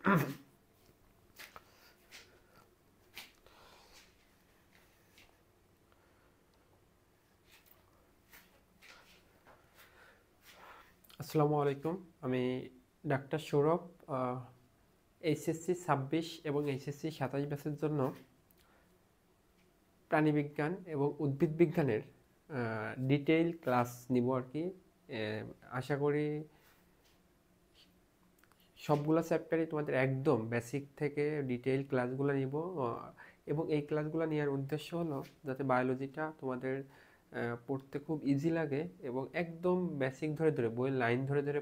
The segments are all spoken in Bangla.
আসসালামু আলাইকুম। আমি ডাক্তার সৌরভ। এইচএসসি 26 এবং এইচএসসি 27 ব্যাচের জন্য প্রাণীবিজ্ঞান এবং উদ্ভিদ বিজ্ঞানের ডিটেইল ক্লাস নিব আর কি। আশা করি সবগুলো চ্যাপ্টারই তোমাদের একদম বেসিক থেকে ডিটেইল ক্লাসগুলো নিব, এবং এই ক্লাসগুলো নেওয়ার উদ্দেশ্য হলো যাতে বায়োলজিটা তোমাদের পড়তে খুব ইজি লাগে এবং একদম বেসিক ধরে ধরে বইয়ের লাইন ধরে ধরে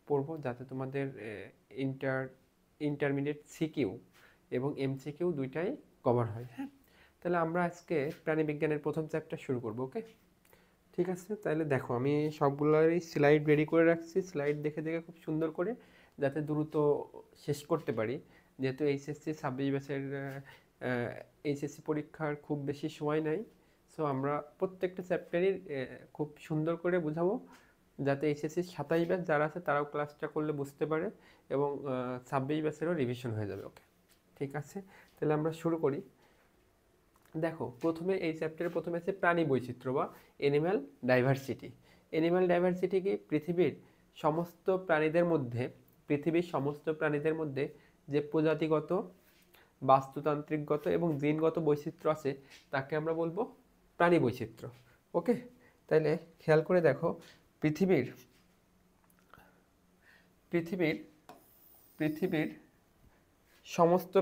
পড়বো যাতে তোমাদের ইন্টারমিডিয়েট সিকিউ এবং এমসিকিউ দুইটাই কভার হয়। হ্যাঁ, তাহলে আমরা আজকে প্রাণীবিজ্ঞানের প্রথম চ্যাপ্টার শুরু করবো। ওকে, ঠিক আছে। তাহলে দেখো, আমি সবগুলোরই স্লাইড রেডি করে রাখছি, স্লাইড দেখে দেখে খুব সুন্দর করে যাতে দ্রুত শেষ করতে পারি, যেহেতু এইচএসসি 26 ব্যাচের এইচএসসি পরীক্ষার খুব বেশি সময় নাই। সো আমরা প্রত্যেকটা চ্যাপ্টারই খুব সুন্দর করে বুঝাবো যাতে এইচএসসি 27 ব্যাচ যারা আছে তারাও ক্লাসটা করলে বুঝতে পারে এবং 26 ব্যাচেরও রিভিশন হয়ে যাবে। ওকে, ঠিক আছে। তাহলে আমরা শুরু করি। দেখো, প্রথমে এই চ্যাপ্টারের প্রথমে আছে প্রাণী বৈচিত্র্য বা অ্যানিম্যাল ডাইভার্সিটি। অ্যানিম্যাল ডাইভার্সিটি কি পৃথিবীর সমস্ত প্রাণীদের মধ্যে যে প্রজাতিগত, বাস্তুতান্ত্রিকগত এবং জিনগত বৈচিত্র্য আছে তাকে আমরা বলবো প্রাণী বৈচিত্র্য। ওকে, তাহলে খেয়াল করে দেখো, পৃথিবীর পৃথিবীর পৃথিবীর সমস্ত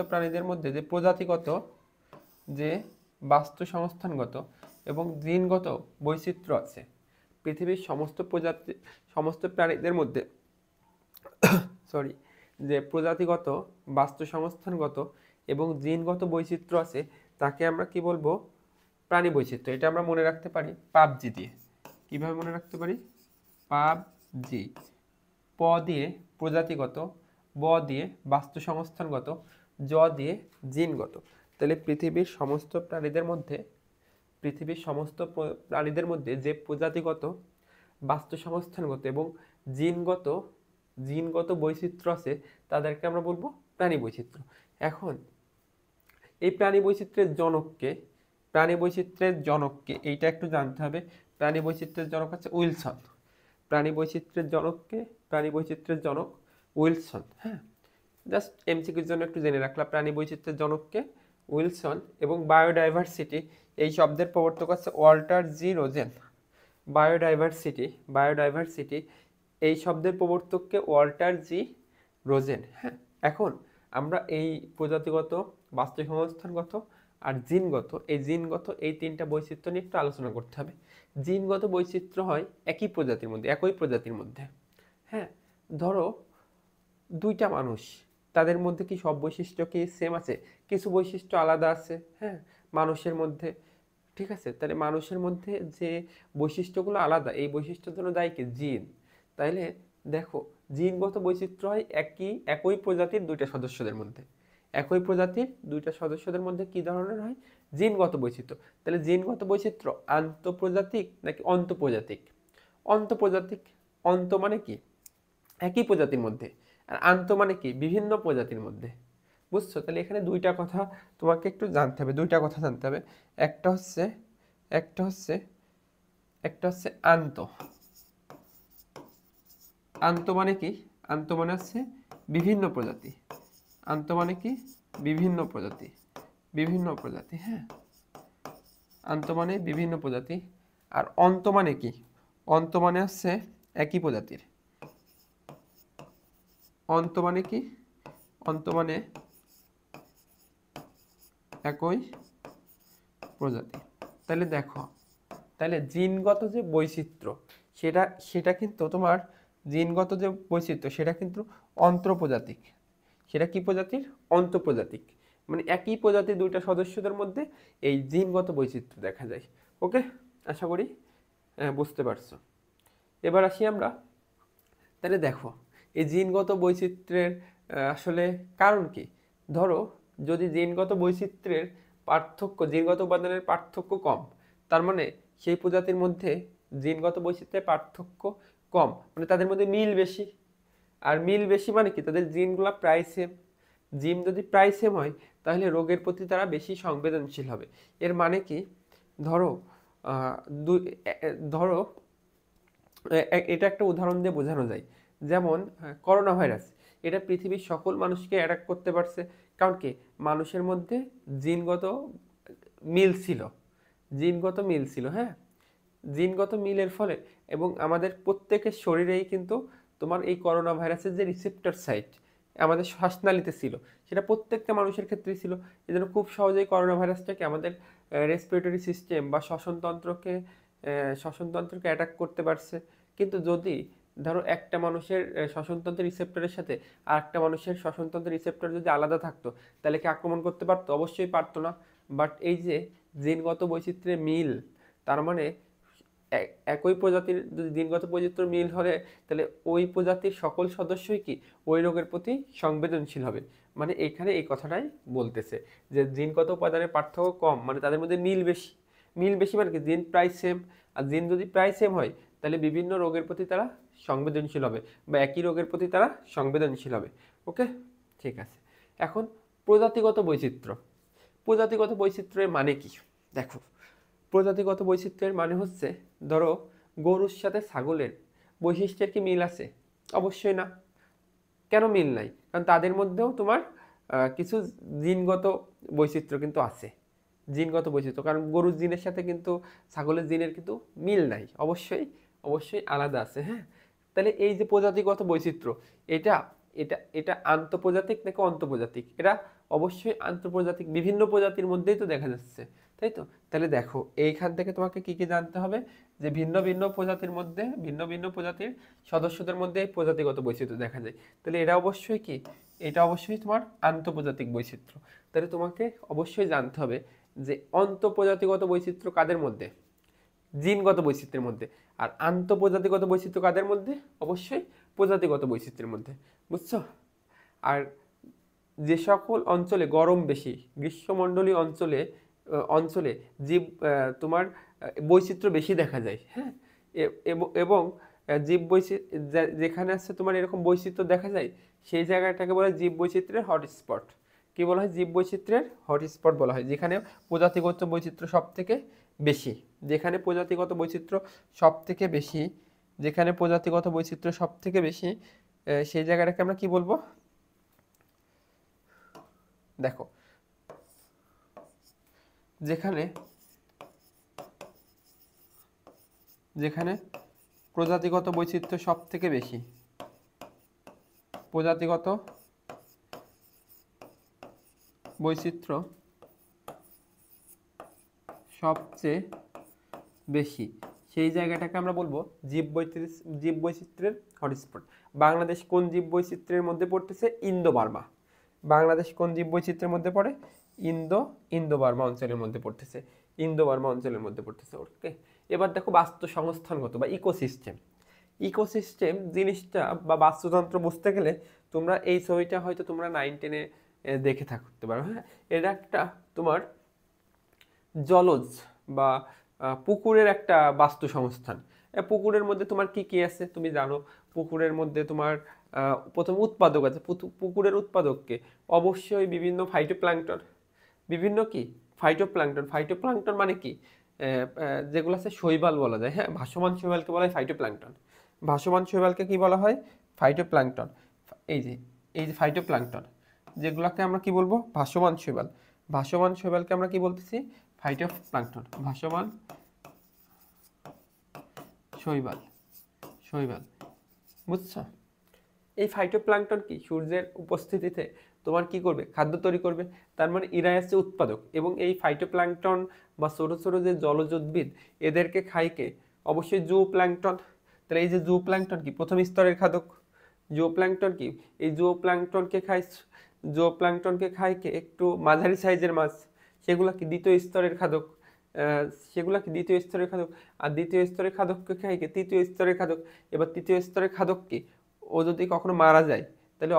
প্রাণীদের মধ্যে যে প্রজাতিগত, যে বাস্তু সংস্থানগত এবং জিনগত বৈচিত্র্য আছে, পৃথিবীর সমস্ত প্রাণীদের মধ্যে যে প্রজাতিগত, বাস্তু সংস্থানগত এবং জিনগত বৈচিত্র্য আছে তাকে আমরা কি বলবো? প্রাণী বৈচিত্র্য। এটা আমরা মনে রাখতে পারি পাবজি দিয়ে। কিভাবে মনে রাখতে পারি? পাবজি। প দিয়ে প্রজাতিগত, ব দিয়ে বাস্তু সংস্থানগত, জ দিয়ে জিনগত। তাহলে পৃথিবীর সমস্ত প্রাণীদের মধ্যে যে প্রজাতিগত, বাস্তু সংস্থানগত এবং জিনগত বৈচিত্র্য আছে তাদেরকে আমরা বলবো প্রাণী বৈচিত্র্য। এখন এই প্রাণী বৈচিত্র্যের জনককে এইটা একটু জানতে হবে। প্রাণী বৈচিত্র্যের জনক হচ্ছে উইলসন। প্রাণী বৈচিত্র্যের জনক উইলসন। হ্যাঁ, জাস্ট এমসিকিউর জন্য একটু জেনে রাখলাম প্রাণী বৈচিত্র্যের জনককে উইলসন। এবং বায়োডাইভার্সিটি এই শব্দের প্রবর্তক হচ্ছে ওয়াল্টার জি রোজেন। বায়োডাইভার্সিটি এই শব্দের প্রবর্তককে ওয়াল্টার জি রোজেন। হ্যাঁ, এখন আমরা এই প্রজাতিগত, বাস্তু সংস্থানগত আর জিনগত এই তিনটা বৈচিত্র্য নিয়ে একটু আলোচনা করতে হবে। জিনগত বৈচিত্র্য হয় একই প্রজাতির মধ্যে। হ্যাঁ, ধরো দুইটা মানুষ, তাদের মধ্যে কি সব বৈশিষ্ট্য কি সেম আছে? কিছু বৈশিষ্ট্য আলাদা আছে। হ্যাঁ, মানুষের মধ্যে, ঠিক আছে। তাহলে মানুষের মধ্যে যে বৈশিষ্ট্যগুলো আলাদা, এই বৈশিষ্ট্যের জন্য দায়ী কি? জিন। তাইলে দেখো, জিনগত বৈচিত্র্য হয় একই প্রজাতির দুইটা সদস্যদের মধ্যে কি ধরনের হয়? জিনগত বৈচিত্র্য। তাহলে জিনগত বৈচিত্র্য আন্তঃপ্রজাতিক নাকি অন্তঃপ্রজাতিক? অন্তঃপ্রজাতিক। অন্ত মানে কি? একই প্রজাতির মধ্যে। আর আন্ত মানে কি? বিভিন্ন প্রজাতির মধ্যে। বুঝছো? তাহলে এখানে দুইটা কথা তোমাকে একটু জানতে হবে, একটা হচ্ছে আন্ত। আন্ত মানে কি? আন্ত মানে হচ্ছে বিভিন্ন প্রজাতি। আন্ত মানে কি? বিভিন্ন প্রজাতি। হ্যাঁ, আন্ত মানে বিভিন্ন প্রজাতি। আর অন্ত মানে কি? অন্ত মানে হচ্ছে একই প্রজাতির। অন্ত মানে কি? অন্ত মানে একই প্রজাতি। তাহলে দেখো, তাহলে জিনগত যে বৈচিত্র্য সেটা কিন্তু তোমার সেটা কিন্তু অন্তঃপ্রজাতিক। সেটা কি প্রজাতির? অন্তঃপ্রজাতিক। মানে একই প্রজাতির দুইটা সদস্যদের মধ্যে এই জিনগত বৈচিত্র্য দেখা যায়। ওকে, আশা করি বুঝতে পারছো। এবার আসি আমরা। তাহলে দেখো, এই জিনগত বৈচিত্র্যের আসলে কারণ কি? ধরো, যদি জিনগত উপাদানের পার্থক্য কম, তার মানে সেই প্রজাতির মধ্যে জিনগত বৈচিত্র্যের পার্থক্য কম, মানে তাদের মধ্যে মিল বেশি। আর মিল বেশি মানে কি, তাদের জিনগুলো প্রায় সেম। জিন যদি প্রায় সেম হয় তাহলে রোগের প্রতি তারা বেশি সংবেদনশীল হবে। এর মানে কি, ধরো ধরো এটা একটা উদাহরণ দিয়ে বোঝানো যায়। যেমন করোনা ভাইরাস, এটা পৃথিবীর সকল মানুষকে অ্যাটাক করতে পারছে, কারণ কি মানুষের মধ্যে জিনগত মিল ছিল, জিনগত মিল ছিল। হ্যাঁ, জিনগত মিলের ফলে এবং আমাদের প্রত্যেকের শরীরেই কিন্তু তোমার এই করোনা ভাইরাসের যে রিসেপ্টর সাইট আমাদের শ্বাসনালীতে ছিল, সেটা প্রত্যেকটা মানুষের ক্ষেত্রেই ছিল। এই জন্য খুব সহজেই করোনা ভাইরাসটাকে আমাদের রেসপিরেটরি সিস্টেম বা শ্বসনতন্ত্রকে অ্যাটাক করতে পারছে। কিন্তু যদি ধরো একটা মানুষের শ্বসনতন্ত্রের রিসেপ্টরের সাথে আর একটা মানুষের শ্বসনতন্ত্রের রিসেপ্টর যদি আলাদা থাকতো, তাহলে কি আক্রমণ করতে পারতো? অবশ্যই পারতো না। বাট এই যে জিনগত বৈচিত্র্যের মিল, তার মানে একই প্রজাতির যদি জিনগত বৈচিত্র্য মিল হলে তাহলে ওই প্রজাতির সকল সদস্যই কি ওই রোগের প্রতি সংবেদনশীল হবে। মানে এখানে এই কথাটাই বলতেছে যে জিনগত উপাদানের পার্থক্য কম, মানে তাদের মধ্যে মিল বেশি। মিল বেশি মানে কি, জিন প্রায় সেম। আর জিন যদি প্রায় সেম হয় তাহলে বিভিন্ন রোগের প্রতি তারা সংবেদনশীল হবে, বা একই রোগের প্রতি তারা সংবেদনশীল হবে। ওকে, ঠিক আছে। এখন প্রজাতিগত বৈচিত্র্য। প্রজাতিগত বৈচিত্র্যের মানে কি? দেখো, প্রজাতিগত বৈচিত্র্যের মানে হচ্ছে, ধরো গরুর সাথে ছাগলের বৈশিষ্ট্যের কি মিল আছে? অবশ্যই না। কেন মিল নাই? কারণ তাদের মধ্যেও তোমার কিছু জিনগত বৈচিত্র্য কিন্তু আছে। জিনগত বৈচিত্র্য, কারণ গরুর জিনের সাথে কিন্তু ছাগলের জিনের কিন্তু মিল নাই, অবশ্যই অবশ্যই আলাদা আছে। হ্যাঁ, তাহলে এই যে প্রজাতিগত বৈচিত্র্য, এটা এটা এটা আন্তঃপ্রজাতিক নাকি অন্তঃপ্রজাতিক? এটা অবশ্যই আন্তঃপ্রজাতিক, বিভিন্ন প্রজাতির মধ্যেই তো দেখা যাচ্ছে, তাই তো? তাহলে দেখো এইখান থেকে তোমাকে কি কি জানতে হবে, যে ভিন্ন ভিন্ন প্রজাতির মধ্যে ভিন্ন ভিন্ন প্রজাতির সদস্যদের মধ্যে প্রজাতিগত বৈচিত্র্য দেখা যায়। তাহলে এটা অবশ্যই কি, এটা অবশ্যই তোমার আন্তঃপ্রজাতিক বৈচিত্র্য। তাহলে তোমাকে অবশ্যই জানতে হবে যে অন্তঃপ্রজাতিগত বৈচিত্র্য কাদের মধ্যে? জিনগত বৈচিত্র্যের মধ্যে। আর আন্তঃপ্রজাতিগত বৈচিত্র্য কাদের মধ্যে? অবশ্যই প্রজাতিগত বৈচিত্র্যের মধ্যে। বুঝছো? আর যে সকল অঞ্চলে গরম বেশি, গ্রীষ্মমণ্ডলীয় অঞ্চলে জীব তোমার বৈচিত্র্য বেশি দেখা যায়। হ্যাঁ, এবং জীব বৈচিত্র্য যেখানে আছে তোমার এরকম বৈচিত্র্য দেখা যায়, সেই জায়গাটাকে বলা হয় জীব বৈচিত্র্যের হটস্পট। কি বলা হয়? জীব বৈচিত্র্যের হটস্পট বলা হয়, যেখানে প্রজাতিগত বৈচিত্র্য সব থেকে বেশি। যেখানে প্রজাতিগত বৈচিত্র্য সব থেকে বেশি, যেখানে প্রজাতিগত বৈচিত্র্য সব থেকে বেশি, সেই জায়গাটাকে আমরা কি বলবো? দেখো, যেখানে যেখানে প্রজাতিগত বৈচিত্র্য সব থেকে বেশি, প্রজাতিগত বৈচিত্র্য সবচেয়ে বেশি, সেই জায়গাটাকে আমরা বলবো জীব বৈচিত্র্যের হটস্পট। বাংলাদেশ কোন জীব বৈচিত্র্যের মধ্যে পড়তেছে? Indo Burma. বাংলাদেশ কোন জীব বৈচিত্র্যের মধ্যে পড়ে? ইন্দো বার্মা অঞ্চলের মধ্যে পড়তেছে, ইন্দো বার্মা অঞ্চলের মধ্যে পড়তেছে। ওকে, এবার দেখো বাস্তু সংস্থানগত বা ইকোসিস্টেম। ইকোসিস্টেম জিনিসটা বা বাস্তুতন্ত্র বুঝতে গেলে তোমরা এই ছবিটা হয়তো তোমরা 9-10-এ দেখে থাকতে পারো। হ্যাঁ, এটা একটা তোমার জলজ বা পুকুরের একটা বাস্তু সংস্থান। পুকুরের মধ্যে তোমার কি কি আছে তুমি জানো? পুকুরের মধ্যে তোমার প্রথম উৎপাদক আছে। পুকুরের উৎপাদককে অবশ্যই বিভিন্ন ফাইটোপ্ল্যাঙ্কটন, বিভিন্ন কি ফাইটোপ্ল্যাঙ্কটন। ফাইটোপ্ল্যাঙ্কটন মানে কি, যেগুলো আছে শৈবাল বলা যায়। হ্যাঁ, ভাসমান শৈবালকে বলা হয় ফাইটোপ্ল্যাঙ্কটন। ভাসমান শৈবালকে কি বলা হয়? ফাইটোপ্ল্যাঙ্কটন। এই যে ফাইটোপ্ল্যাঙ্কটন, যেগুলোকে আমরা কি বলবো? ভাসমান শৈবাল। ভাসমান শৈবালকে আমরা কি বলতেছি? ফাইটোপ্ল্যাঙ্কটন, ভাসমান শৈবাল। বুঝছো? এই ফাইটোপ্ল্যাঙ্কটন কি সূর্যের উপস্থিতিতে তোমার কি করবে? খাদ্য তৈরি করবে। তার মানে এরাই আছে উৎপাদক। এবং এই ফাইটোপ্ল্যাঙ্কটন বা ছোট ছোট যে জলজ উদ্ভিদ, এদেরকে খায় কে? অবশ্যই জুওপ্ল্যাঙ্কটন। তাহলে এই যে জুওপ্ল্যাঙ্কটন কি প্রথম স্তরের খাদক। জুওপ্ল্যাঙ্কটন কি, এই জুওপ্ল্যাঙ্কটনকে খায় কে? একটু মাঝারি সাইজের মাছ, সেগুলা কি দ্বিতীয় স্তরের খাদক। আর দ্বিতীয় স্তরের খাদককে খায় কে? তৃতীয় স্তরের খাদক। এবার তৃতীয় স্তরের খাদক কি, ও যদি কখনো মারা যায় তাহলে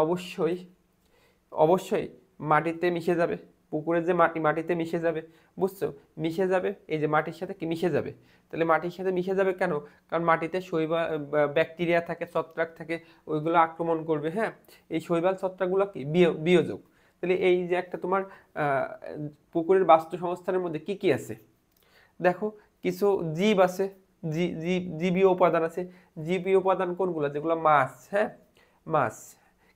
অবশ্যই মাটিতে মিশে যাবে। পুকুরের যে মাটি, মাটিতে মিশে যাবে, বুঝছো? মিশে যাবে, এই যে মাটির সাথে কি মিশে যাবে। তাহলে মাটির সাথে মিশে যাবে কেন? কারণ মাটিতে শৈবাল ব্যাকটেরিয়া থাকে, ছত্রাক থাকে, ওইগুলো আক্রমণ করবে। হ্যাঁ, এই শৈবাল ছত্রাকগুলো কি বিয়োজক। তাহলে এই যে একটা তোমার পুকুরের বাস্তু সংস্থানের মধ্যে কি কি আছে দেখো, কিছু জীব আছে, জীবীয় উপাদান আছে। জীবীয় উপাদান কোনগুলো? যেগুলো মাছ, হ্যাঁ মাছ।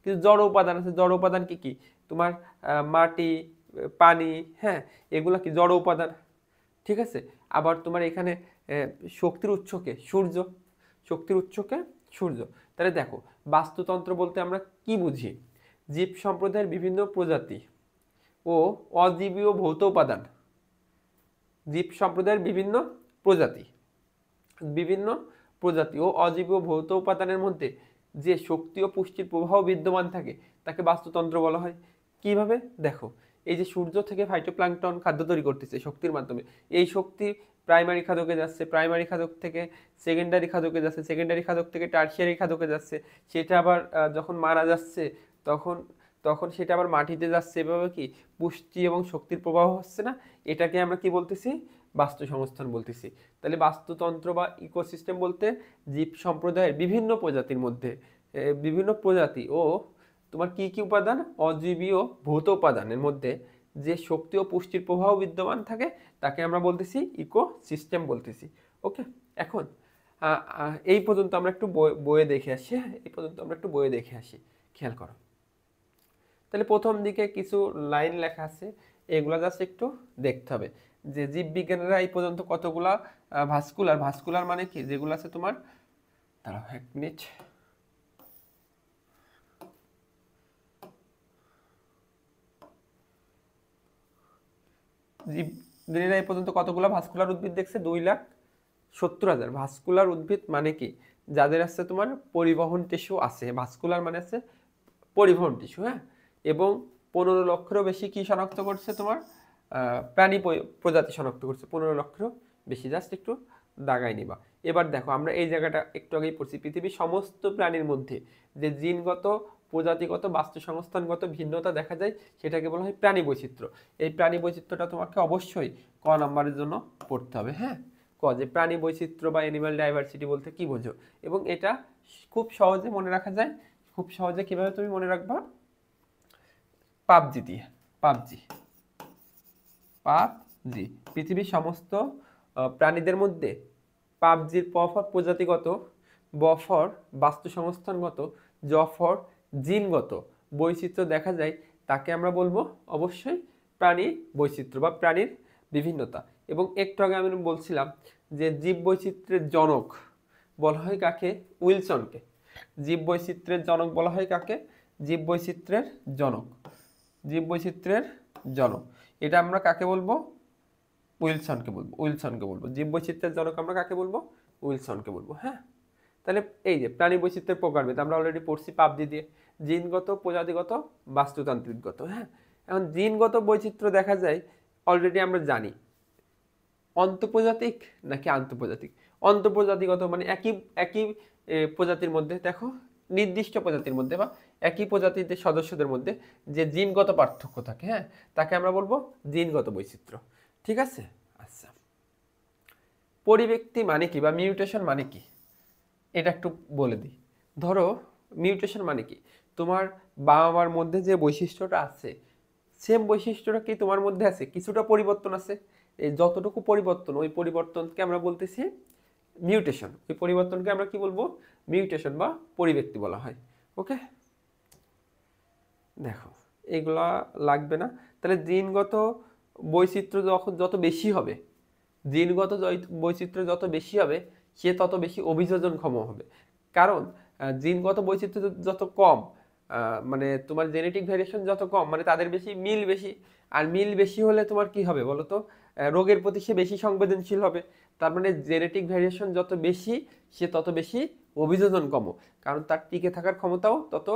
কিছু জড় উপাদান আছে। জড় উপাদান কি কি? তোমার মাটি, পানি, হ্যাঁ এগুলা কি জড় উপাদান, ঠিক আছে। আবার তোমার এখানে শক্তির উৎসকে সূর্য, শক্তির উৎসকে সূর্য। তাহলে দেখো, বাস্তুতন্ত্র বলতে আমরা কি বুঝি? জীব সম্প্রদায়ের বিভিন্ন প্রজাতি ও অজীবীয় ভৌত উপাদান, জীব সম্প্রদায়ের বিভিন্ন প্রজাতি, বিভিন্ন প্রজাতি ও অজীবীয় ভৌত উপাদানের মধ্যে যে শক্তি ও পুষ্টির প্রবাহ বিদ্যমান থাকে তাকে বাস্তুতন্ত্র বলা হয়। কিভাবে? দেখো, এই যে সূর্য থেকে ফাইটোপ্ল্যাঙ্কটন খাদ্য তৈরি করতেছে শক্তির মাধ্যমে, এই শক্তি প্রাইমারি খাদকে যাচ্ছে, প্রাইমারি খাদক থেকে সেকেন্ডারি খাদকে যাচ্ছে, সেকেন্ডারি খাদক থেকে টারশিয়ারি খাদকে যাচ্ছে, সেটা আবার যখন মারা যাচ্ছে তখন তখন সেটা আবার মাটিতে যাচ্ছে। এভাবে কি পুষ্টি এবং শক্তির প্রবাহ হচ্ছে না? এটাকে আমরা কি বলতেছি? বাস্তু সংস্থান বলতেছি। তাহলে বাস্তুতন্ত্র বা ইকোসিস্টেম বলতে জীব সম্প্রদায়ের বিভিন্ন প্রজাতির মধ্যে বিভিন্ন প্রজাতি ও তোমার কি কি উপাদান? অজীবীয় ভৌত উপাদানের মধ্যে যে শক্তি ও পুষ্টির প্রবাহ বিদ্যমান থাকে তাকে আমরা বলতেছি ইকোসিস্টেম বলতেছি। ওকে, এখন এই পর্যন্ত আমরা একটু বইয়ে দেখে আসি। এই পর্যন্ত আমরা একটু বইয়ে দেখে আসি, খেয়াল করো। তাহলে প্রথম দিকে কিছু লাইন লেখা আছে, এগুলা জাস্ট একটু দেখতে হবে যে জীববিজ্ঞানীরা এই পর্যন্ত কতগুলা ভাস্কুলার, ভাস্কুলার মানে কি? যেগুলো আছে তোমার, দাঁড়াও এক মিনিট, জীববিজ্ঞানীরা এই পর্যন্ত কতগুলা ভাস্কুলার উদ্ভিদ দেখছে? 2,70,000 ভাস্কুলার উদ্ভিদ মানে কি? যাদের আছে তোমার পরিবহন টিস্যু আছে। ভাস্কুলার মানে আছে পরিবহন টিস্যু, হ্যাঁ। এবং 15 লক্ষেরও বেশি কি শনাক্ত করছে তোমার প্রাণী প্রজাতি শনাক্ত করছে, 15 লক্ষেরও বেশি। জাস্ট একটু দাগাই নিবা। এবার দেখো, আমরা এই জায়গাটা একটু আগেই পড়ছি, পৃথিবীর সমস্ত প্রাণীর মধ্যে যে জিনগত, প্রজাতিগত, বাস্তু সংস্থানগত ভিন্নতা দেখা যায় সেটাকে বলা হয় প্রাণী বৈচিত্র্য। এই প্রাণী বৈচিত্র্যটা তোমাকে অবশ্যই ক নাম্বারের জন্য পড়তে হবে, হ্যাঁ। যে প্রাণী বৈচিত্র্য বা অ্যানিমাল ডাইভার্সিটি বলতে কি বোঝো, এবং এটা খুব সহজে মনে রাখা যায়। খুব সহজে কিভাবে তুমি মনে রাখবা? পাবজি দিয়ে, পাবজি, পাবজি। পৃথিবীর সমস্ত প্রাণীদের মধ্যে পাবজির প ফর প্রজাতিগত, ব ফর বাস্তু সংস্থানগত, জ ফর জিনগত বৈচিত্র্য দেখা যায়, তাকে আমরা বলবো অবশ্যই প্রাণী বৈচিত্র্য বা প্রাণীর বিভিন্নতা। এবং একটু আগে আমি বলছিলাম যে জীব বৈচিত্র্যের জনক বলা হয় কাকে? উইলসনকে। জীব বৈচিত্র্যের জনক বলা হয় কাকে? জীব বৈচিত্র্যের জনক, জীব বৈচিত্র্যের জনক। এটা আমরা কাকে বলবো? উইলসনকে বলবো, উইলসনকে বলবো। জীব বৈচিত্র্যের জনক আমরা কাকে বলবো? উইলসনকে বলবো, হ্যাঁ। তাহলে এই যে প্রাণী বৈচিত্র্যের প্রকারভেদ আমরা অলরেডি পড়ছি পাবজি দিয়ে, জিনগত, প্রজাতিগত, বাস্তুতান্ত্রিকগত, হ্যাঁ। এখন জিনগত বৈচিত্র্য দেখা যায় অলরেডি আমরা জানি অন্তঃপ্রজাতিক নাকি আন্তঃপ্রজাতিক। অন্তঃপ্রজাতিগত মানে একই একই প্রজাতির মধ্যে, দেখো নির্দিষ্ট প্রজাতির মধ্যে বা একই প্রজাতির সদস্যদের মধ্যে যে জিনগত পার্থক্য থাকে, হ্যাঁ, তাকে আমরা বলবো জিনগত বৈচিত্র্য, ঠিক আছে। আচ্ছা, পরিব্যক্তি মানে কি বা মিউটেশন মানে কি এটা একটু বলে দিই। ধরো মিউটেশন মানে কি? তোমার বাবা মার মধ্যে যে বৈশিষ্ট্যটা আছে সেম বৈশিষ্ট্যটা কি তোমার মধ্যে আছে? কিছুটা পরিবর্তন আছে, এই যতটুকু পরিবর্তন, ওই পরিবর্তনকে আমরা বলতেছি মিউটেশন। ওই পরিবর্তনকে আমরা কি বলবো? মিউটেশন বা পরিব্যক্তি বলা হয়। ওকে, দেখো এগুলা লাগবে না। তাহলে জিনগত বৈচিত্র্য যত বেশি হবে, জিনগত বৈচিত্র্য যত বেশি হবে সে তত বেশি অভিযোজনক্ষম হবে। কারণ জিনগত বৈচিত্র্য যত কম, মানে তোমার জেনেটিক ভ্যারিয়েশন যত কম, মানে তাদের বেশি মিল বেশি। আর মিল বেশি হলে তোমার কি হবে বলো তো? রোগের প্রতি সে বেশি সংবেদনশীল হবে। তার মানে জেনেটিক ভ্যারিয়েশন যত বেশি সে তত বেশি অভিযোজনক্ষম, কারণ তার টিকে থাকার ক্ষমতাও তত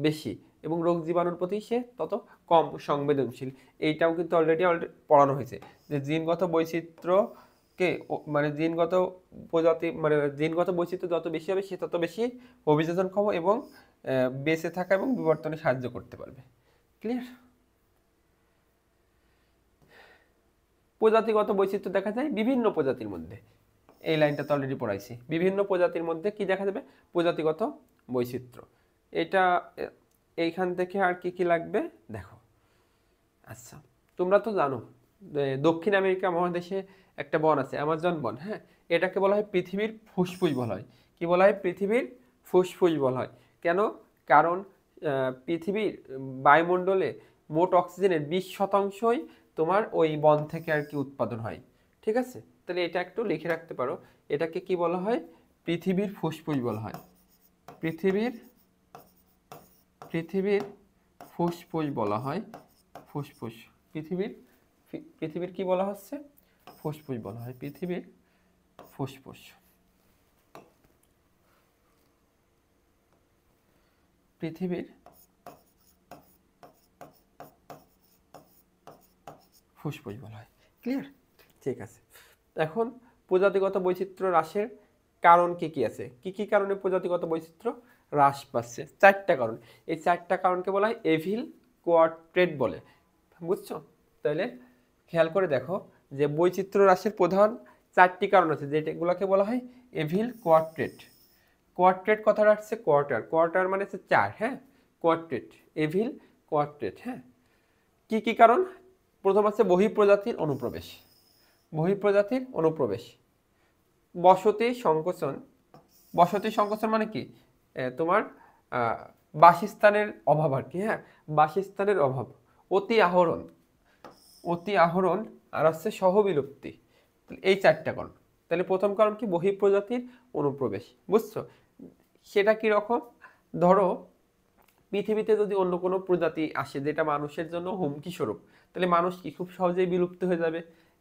বেশি, এবং রোগ জীবাণুর প্রতি সে তত কম সংবেদনশীল। এইটাও কিন্তু অলরেডি পড়ানো হয়েছে যে জিনগত বৈচিত্র্যকে, মানে জিনগত প্রজাতি, মানে জিনগত বৈচিত্র্য যত বেশি হবে সে তত বেশি অভিযোজনক্ষম এবং বেঁচে থাকা এবং বিবর্তনে সাহায্য করতে পারবে। ক্লিয়ার? প্রজাতিগত বৈচিত্র্য দেখা যায় বিভিন্ন প্রজাতির মধ্যে। এই লাইনটা তো অলরেডি পড়াইছি। বিভিন্ন প্রজাতির মধ্যে কি দেখা যাবে? প্রজাতিগত বৈচিত্র্য। এটা এইখান থেকে আর কি কি লাগবে দেখো। আচ্ছা, তোমরা তো জানো দক্ষিণ আমেরিকা মহাদেশে একটা বন আছে, অ্যামাজন বন। হ্যাঁ, এটাকে বলা হয় পৃথিবীর ফুসফুস বলা হয়। কি বলা হয়? পৃথিবীর ফুসফুস বলা হয়। কেন? কারণ পৃথিবীর বায়ুমণ্ডলে মোট অক্সিজেনের 20% তোমার ওই বন থেকে আর কি উৎপাদন হয়। ঠিক আছে, তাহলে এটা একটু লিখে রাখতে পারো। এটাকে কি বলা হয়? পৃথিবীর ফুসফুস বলা হয়। পৃথিবীর পৃথিবীর ফুসফুস বলা হয়। ফুসফুস। পৃথিবীর কি বলা হচ্ছে? ফুসফুস বলা হয়। পৃথিবীর ফুসফুস। পৃথিবীর ফুসফুস বলা হয়। ক্লিয়ার? ঠিক আছে। এখন প্রজাতিগত বৈচিত্র্য হ্রাসের কারণ কি কি আছে? কি কি কারণে প্রজাতিগত বৈচিত্র্য হ্রাস পাচ্ছে? 4টা কারণ। এই 4টা কারণকে বলা হয় এভিল কোয়াড্রেট বলে। বুঝছো? তাহলে খেয়াল করে দেখো যে বৈচিত্র্য হ্রাসের প্রধান 4টি কারণ আছে, যেগুলোকে বলা হয় এভিল কোয়াড্রেট। কোয়াড্রেট কথাটা আসছে কোয়ার্টার। কোয়ার্টার মানে হচ্ছে 4। হ্যাঁ, কোয়াড্রেট, এভিল কোয়াড্রেট। হ্যাঁ, কি কি কারণ? প্রথম আছে বহিঃপ্রজাতির অনুপ্রবেশ। বহিঃপ্রজাতির অনুপ্রবেশ। বসতি সংকোচন। বসতি সংকোচন মানে কি? তোমার বাসস্থানের অভাব আর কি। হ্যাঁ, বাসস্থানের অভাব। অতি আহরণ। অতি আহরণ আর হচ্ছে সহবিলুপ্তি। এই 4টা কারণ। তাহলে প্রথম কারণ কি? বহিঃপ্রজাতির অনুপ্রবেশ। বুঝছো? সেটা কি রকম? ধরো পৃথিবীতে যদি অন্য কোনো প্রজাতি আসে যেটা মানুষের জন্য হুমকি স্বরূপ, তাহলে মানুষ কি খুব সহজেই বিলুপ্ত হয়ে যাবে।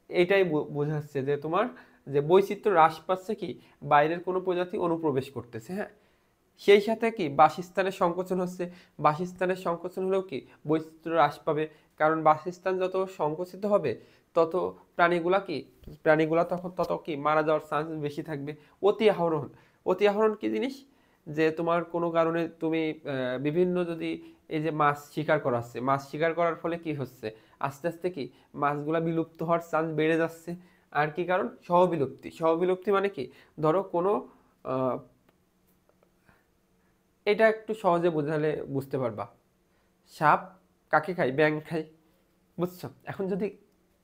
এটাই বোঝাচ্ছে যে তোমার যে বৈচিত্র্য হ্রাস পাচ্ছে কি? বাইরের কোনো প্রজাতি অনুপ্রবেশ করতেছে। হ্যাঁ, সেই সাথে কি বাসস্থানের সংকোচন হচ্ছে। বাসস্থানের সংকোচন হলেও কি বৈচিত্র্য হ্রাস পাবে। কারণ বাসস্থান যত সংকুচিত হবে তত প্রাণীগুলা তত কি মারা যাওয়ার চান্স বেশি থাকবে। অতি আহরণ। অতি আহরণ কি জিনিস? যে তোমার কোনো কারণে তুমি বিভিন্ন যদি এই যে মাছ শিকার করা হচ্ছে, মাছ শিকার করার ফলে কি হচ্ছে? আস্তে আস্তে কি মাছগুলা বিলুপ্ত হওয়ার চান্স বেড়ে যাচ্ছে। আর কি কারণ? সহবিলুপ্তি। সহবিলুপ্তি মানে কি? ধরো কোনো এটা একটু সহজে বোঝালে বুঝতে পারবা। সাপ কাকে খায়? ব্যাঙ খায়। বুঝছো? এখন যদি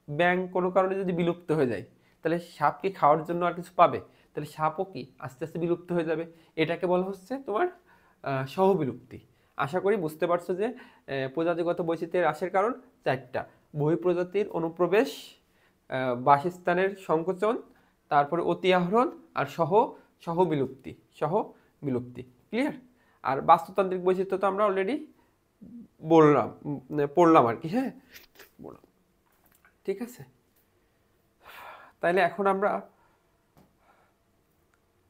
ব্যাঙ কোনো কারণে যদি বিলুপ্ত হয়ে যায়, তাহলে সাপ কি খাওয়ার জন্য আর কিছু পাবে? তাহলে সাপও কি আস্তে আস্তে বিলুপ্ত হয়ে যাবে। এটাকে বলা হচ্ছে তোমার সহবিলুপ্তি। আশা করি বুঝতে পারছো যে প্রজাতিগত বৈচিত্র্যের হ্রাসের কারণ 4টা। বহিঃপ্রজাতির অনুপ্রবেশ, বাসস্থানের সংকোচন, তারপরে অতি আহরণ আর সহবিলুপ্তি। ক্লিয়ার? আর বাস্তুতান্ত্রিক বৈচিত্র্য তো আমরা অলরেডি পড়লাম আর কি। হ্যাঁ, বললাম। ঠিক আছে, তাইলে এখন আমরা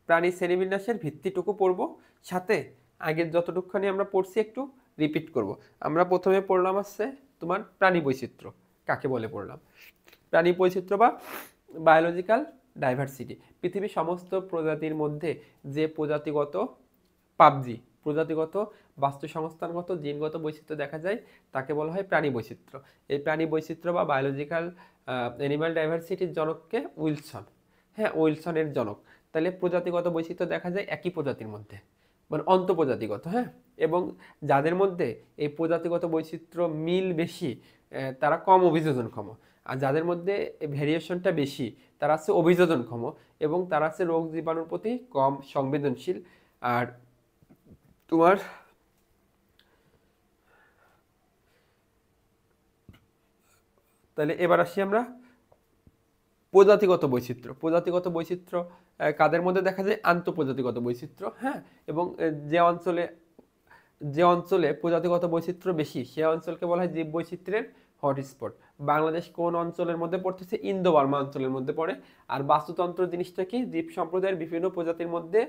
প্রাণী শ্রেণীবিন্যাসের ভিত্তিটুকু পড়ব, সাথে আগের যতটুকুখানি আমরা পড়ছি একটু রিপিট করব। আমরা প্রথমে পড়লাম হচ্ছে তোমার প্রাণী বৈচিত্র্য কাকে বলে পড়লাম। প্রাণী বৈচিত্র্য বা বায়োলজিক্যাল ডাইভার্সিটি, পৃথিবীর সমস্ত প্রজাতির মধ্যে যে প্রজাতিগত বাস্তু সংস্থানগত জিনগত বৈচিত্র্য দেখা যায় তাকে বলা হয় প্রাণী বৈচিত্র্য। এই প্রাণী বৈচিত্র্য বা বায়োলজিক্যাল অ্যানিমাল ডাইভার্সিটির জনককে উইলসন। হ্যাঁ, উইলসনের জনক। তাহলে প্রজাতিগত বৈচিত্র্য দেখা যায় একই প্রজাতির মধ্যে, মানে অন্তঃপ্রজাতিগত। হ্যাঁ, এবং যাদের মধ্যে এই প্রজাতিগত বৈচিত্র্য মিল বেশি তারা কম অভিযোজনক্ষম, আর যাদের মধ্যে ভেরিয়েশনটা বেশি তারা হচ্ছে অভিযোজনক্ষম এবং তারা হচ্ছে রোগ জীবাণুর প্রতি কম সংবেদনশীল। আর তোমার তাহলে এবার আসি আমরা প্রজাতিগত বৈচিত্র্য। প্রজাতিগত বৈচিত্র্য কাদের মধ্যে দেখা যায়? আন্তঃপ্রজাতিগত বৈচিত্র্য। হ্যাঁ, এবং যে অঞ্চলে প্রজাতিগত বৈচিত্র্য বেশি সে অঞ্চলকে বলা হয় জীব বৈচিত্র্যের হটস্পট। বাংলাদেশ কোন অঞ্চলের মধ্যে পড়তেছে? ইন্দো বার্মা অঞ্চলের মধ্যে পড়ে। আর বাস্তুতন্ত্র জিনিসটা কি? জীব সম্প্রদায়ের বিভিন্ন প্রজাতির মধ্যে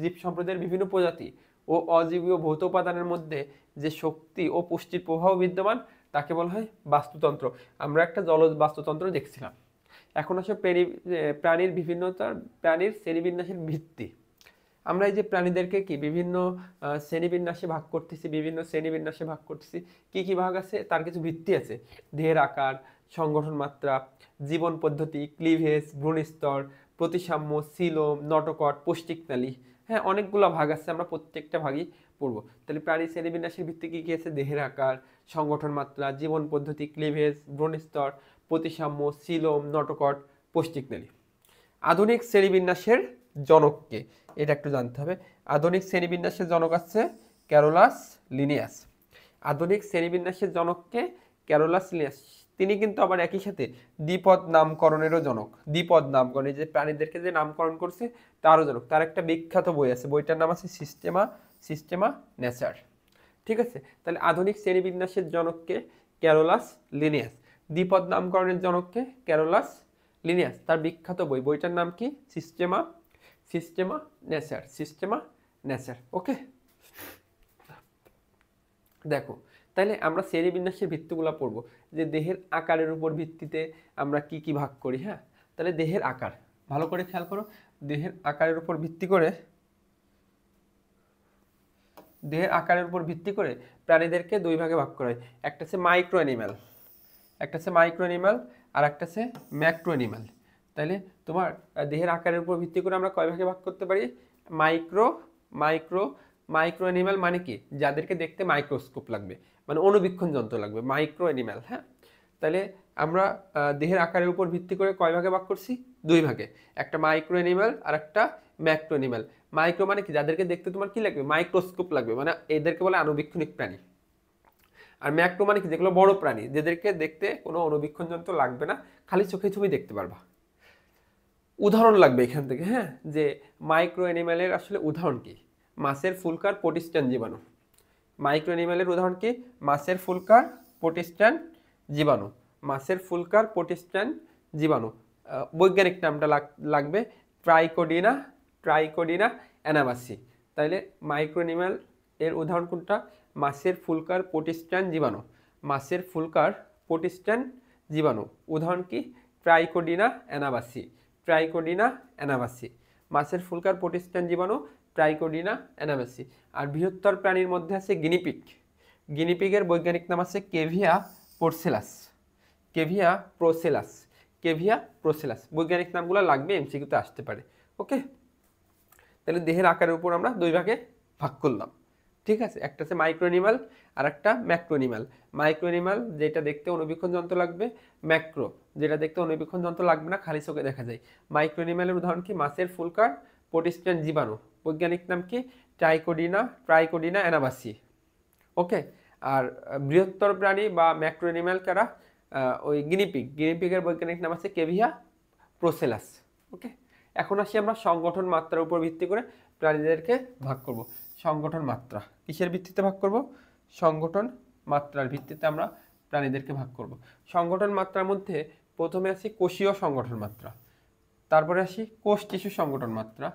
জীব সম্প্রদায়ের বিভিন্ন প্রজাতি ও অজীবীয় ভৌত উপাদানের মধ্যে যে শক্তি ও পুষ্টির প্রভাব বিদ্যমান তাকে বলা হয় বাস্তুতন্ত্র। আমরা একটা জলজ বাস্তুতন্ত্র দেখছিলাম। এখন আসলে প্রাণীর শ্রেণীবিন্যাসের ভিত্তি। আমরা এই যে প্রাণীদেরকে কি বিভিন্ন শ্রেণীবিন্যাসে ভাগ করতেছি, কি কি ভাগ আছে? তার কিছু ভিত্তি আছে। দেহের আকার, সংগঠন মাত্রা, জীবন পদ্ধতি, ক্লিভেজ, ভ্রূণস্তর, প্রতিসাম্য, সিলোম, নটোকট, পৌষ্টিকনালী। হ্যাঁ, অনেকগুলো ভাগ আছে, আমরা প্রত্যেকটা ভাগই পড়বো। তাহলে প্রাণী শ্রেণীবিন্যাসের ভিত্তি কী কী আছে? দেহের আকার, সংগঠন মাত্রা, জীবন পদ্ধতি, ক্লিভেজ, ভ্রূণস্তর, প্রতিসাম্য, সিলোম, নটোকট, পৌষ্টিকনালী। আধুনিক শ্রেণীবিন্যাসের জনককে, এটা একটু জানতে হবে। আধুনিক শ্রেণীবিন্যাসের জনক আছে ক্যারোলাস লিনিয়াস। আধুনিক শ্রেণীবিন্যাসের জনককে ক্যারোলাস লিনিয়াস। তিনি কিন্তু আবার একই সাথে দ্বিপদ নামকরণেরও জনক। দ্বিপদ নামকরণ, যে প্রাণীদেরকে যে নামকরণ করছে তারও জনক। তার একটা বিখ্যাত বই আছে, বইটার নাম আছে সিস্টেমা নেচার। ঠিক আছে, তাহলে আধুনিক শ্রেণীবিন্যাসের জনককে ক্যারোলাস লিনিয়াস, দ্বিপদ নামকরণের জনককে ক্যারোলাস লিনিয়াস। তার বিখ্যাত বইটার নাম কি? সিস্টেমা নেচার। ওকে, দেখো তাহলে আমরা শ্রেণীবিন্যাসের ভিত্তিগুলো পড়বো, যে দেহের আকারের উপর ভিত্তিতে আমরা কি কি ভাগ করি। হ্যাঁ, তাহলে দেহের আকার ভালো করে খেয়াল করো। দেহের আকারের উপর ভিত্তি করে প্রাণীদেরকে দুই ভাগে ভাগ করা হয়। একটা হচ্ছে মাইক্রো অ্যানিম্যাল, আর একটা হচ্ছে ম্যাক্রো অ্যানিম্যাল। তাহলে তোমার দেহের আকারের উপর ভিত্তি করে আমরা কয় ভাগে ভাগ করতে পারি? মাইক্রো অ্যানিম্যাল মানে কি? যাদেরকে দেখতে মাইক্রোস্কোপ লাগবে, মানে অনুবীক্ষণ যন্ত্র লাগবে, মাইক্রো অ্যানিম্যাল। হ্যাঁ, তাহলে আমরা দেহের আকারের উপর ভিত্তি করে কয় ভাগে ভাগ করছি? দুই ভাগে, একটা মাইক্রো অ্যানিম্যাল আর একটা ম্যাক্রো অ্যানিম্যাল। মাইক্রো মানে কি? যাদেরকে দেখতে তোমার কি লাগবে? মাইক্রোস্কোপ লাগবে, মানে এদেরকে বলে আণুবীক্ষণিক প্রাণী। আর ম্যাক্রো মানে কি? যেগুলো বড় প্রাণী, যাদেরকে দেখতে কোনো অনুবীক্ষণ যন্ত্র লাগবে না, খালি চোখে তুমি দেখতে পারবা। উদাহরণ লাগবে এখান থেকে। হ্যাঁ, যে মাইক্রো অ্যানিম্যালের আসলে উদাহরণ কি? মাছের ফুলকার প্রোটিস্টান জীবাণু। মাইক্রো অ্যানিম্যালের উদাহরণ কি? মাছের ফুলকার প্রোটিস্টান জীবাণু। বৈজ্ঞানিক নামটা লাগবে ট্রাইকোডিনা অ্যানাবাসি। তাইলে মাইক্রো অ্যানিম্যাল এর উদাহরণ কোনটা? মাছের ফুলকার প্রোটিস্টান জীবাণু। উদাহরণ কি? ট্রাইকোডিনা অ্যানাবাসি। মাছের ফুলকার প্রোটিস্টান জীবাণু, ট্রাইকোডিনা অ্যানাবাসি। আর বৃহত্তর প্রাণীর মধ্যে আছে গিনিপিগের বৈজ্ঞানিক নাম আছে কেভিয়া প্রোসেলাস। বৈজ্ঞানিক নামগুলো লাগবে, এমসিকিউতে আসতে পারে। ওকে, তাহলে দেহের আকারের উপর আমরা দুই ভাগে ভাগ করলাম। ঠিক আছে, একটা আছে মাইক্রো অ্যানিম্যাল আর একটা ম্যাক্রো অ্যানিম্যাল। মাইক্রো অ্যানিম্যাল যেটা দেখতে অনুবীক্ষণ যন্ত্র লাগবে, ম্যাক্রো যেটা দেখতে অনুবীক্ষণ যন্ত্র লাগবে না, খালি চোখে দেখা যায়। মাইক্রো অ্যানিম্যালের উদাহরণ কি? মাছের ফুলকার প্রোটিস্টান জীবাণু। বৈজ্ঞানিক নাম কি? ট্রাইকোডিনা অ্যানাবাসি। ওকে, আর বৃহত্তর প্রাণী বা ম্যাক্রো অ্যানিম্যাল কারা? ওই গিনিপিগের বৈজ্ঞানিক নাম আছে কেভিয়া প্রোসেলাস। ওকে, এখন আসি আমরা সংগঠন মাত্রার উপর ভিত্তি করে প্রাণীদেরকে ভাগ করব। সংগঠন মাত্রা কিসের ভিত্তিতে ভাগ করব? সংগঠন মাত্রার ভিত্তিতে আমরা প্রাণীদেরকে ভাগ করব। সংগঠন মাত্রার মধ্যে প্রথমে আসি কোষীয় সংগঠন মাত্রা, তারপরে আসি কোষ টিস্যু সংগঠন মাত্রা,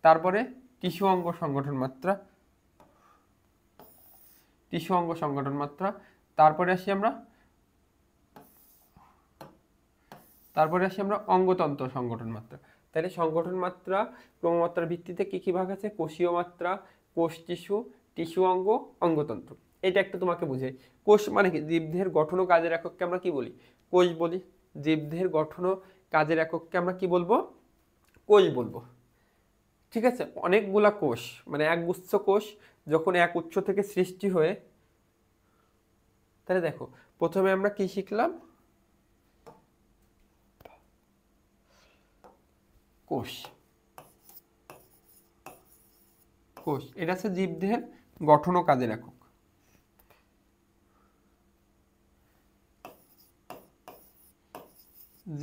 তারপরে টিস্যু অঙ্গ সংগঠন মাত্রা, তারপরে আসি আমরা অঙ্গতন্ত্র সংগঠন মাত্রা। তাহলে সংগঠন মাত্রা ক্রমমাত্রার ভিত্তিতে কি কি ভাগ আছে? কোষীয় মাত্রা, কোষ টিস্যু অঙ্গ, অঙ্গতন্ত্র। এটা একটু তোমাকে বুঝাই। কোষ মানে কি? জীবদেহের গঠন ও কাজের একককে আমরা কি বলি? কোষ বলি। জীবদেহের গঠন ও কাজের একককে আমরা কি বলবো? কোষ বলবো। ঠিক আছে, অনেকগুলা কোষ, মানে একগুচ্ছ কোষ যখন এক উৎস থেকে সৃষ্টি হয়ে, তাহলে দেখো প্রথমে আমরা কি শিখলাম? কোষ এটা হচ্ছে জীবদেহের গঠন ও কাজের একক।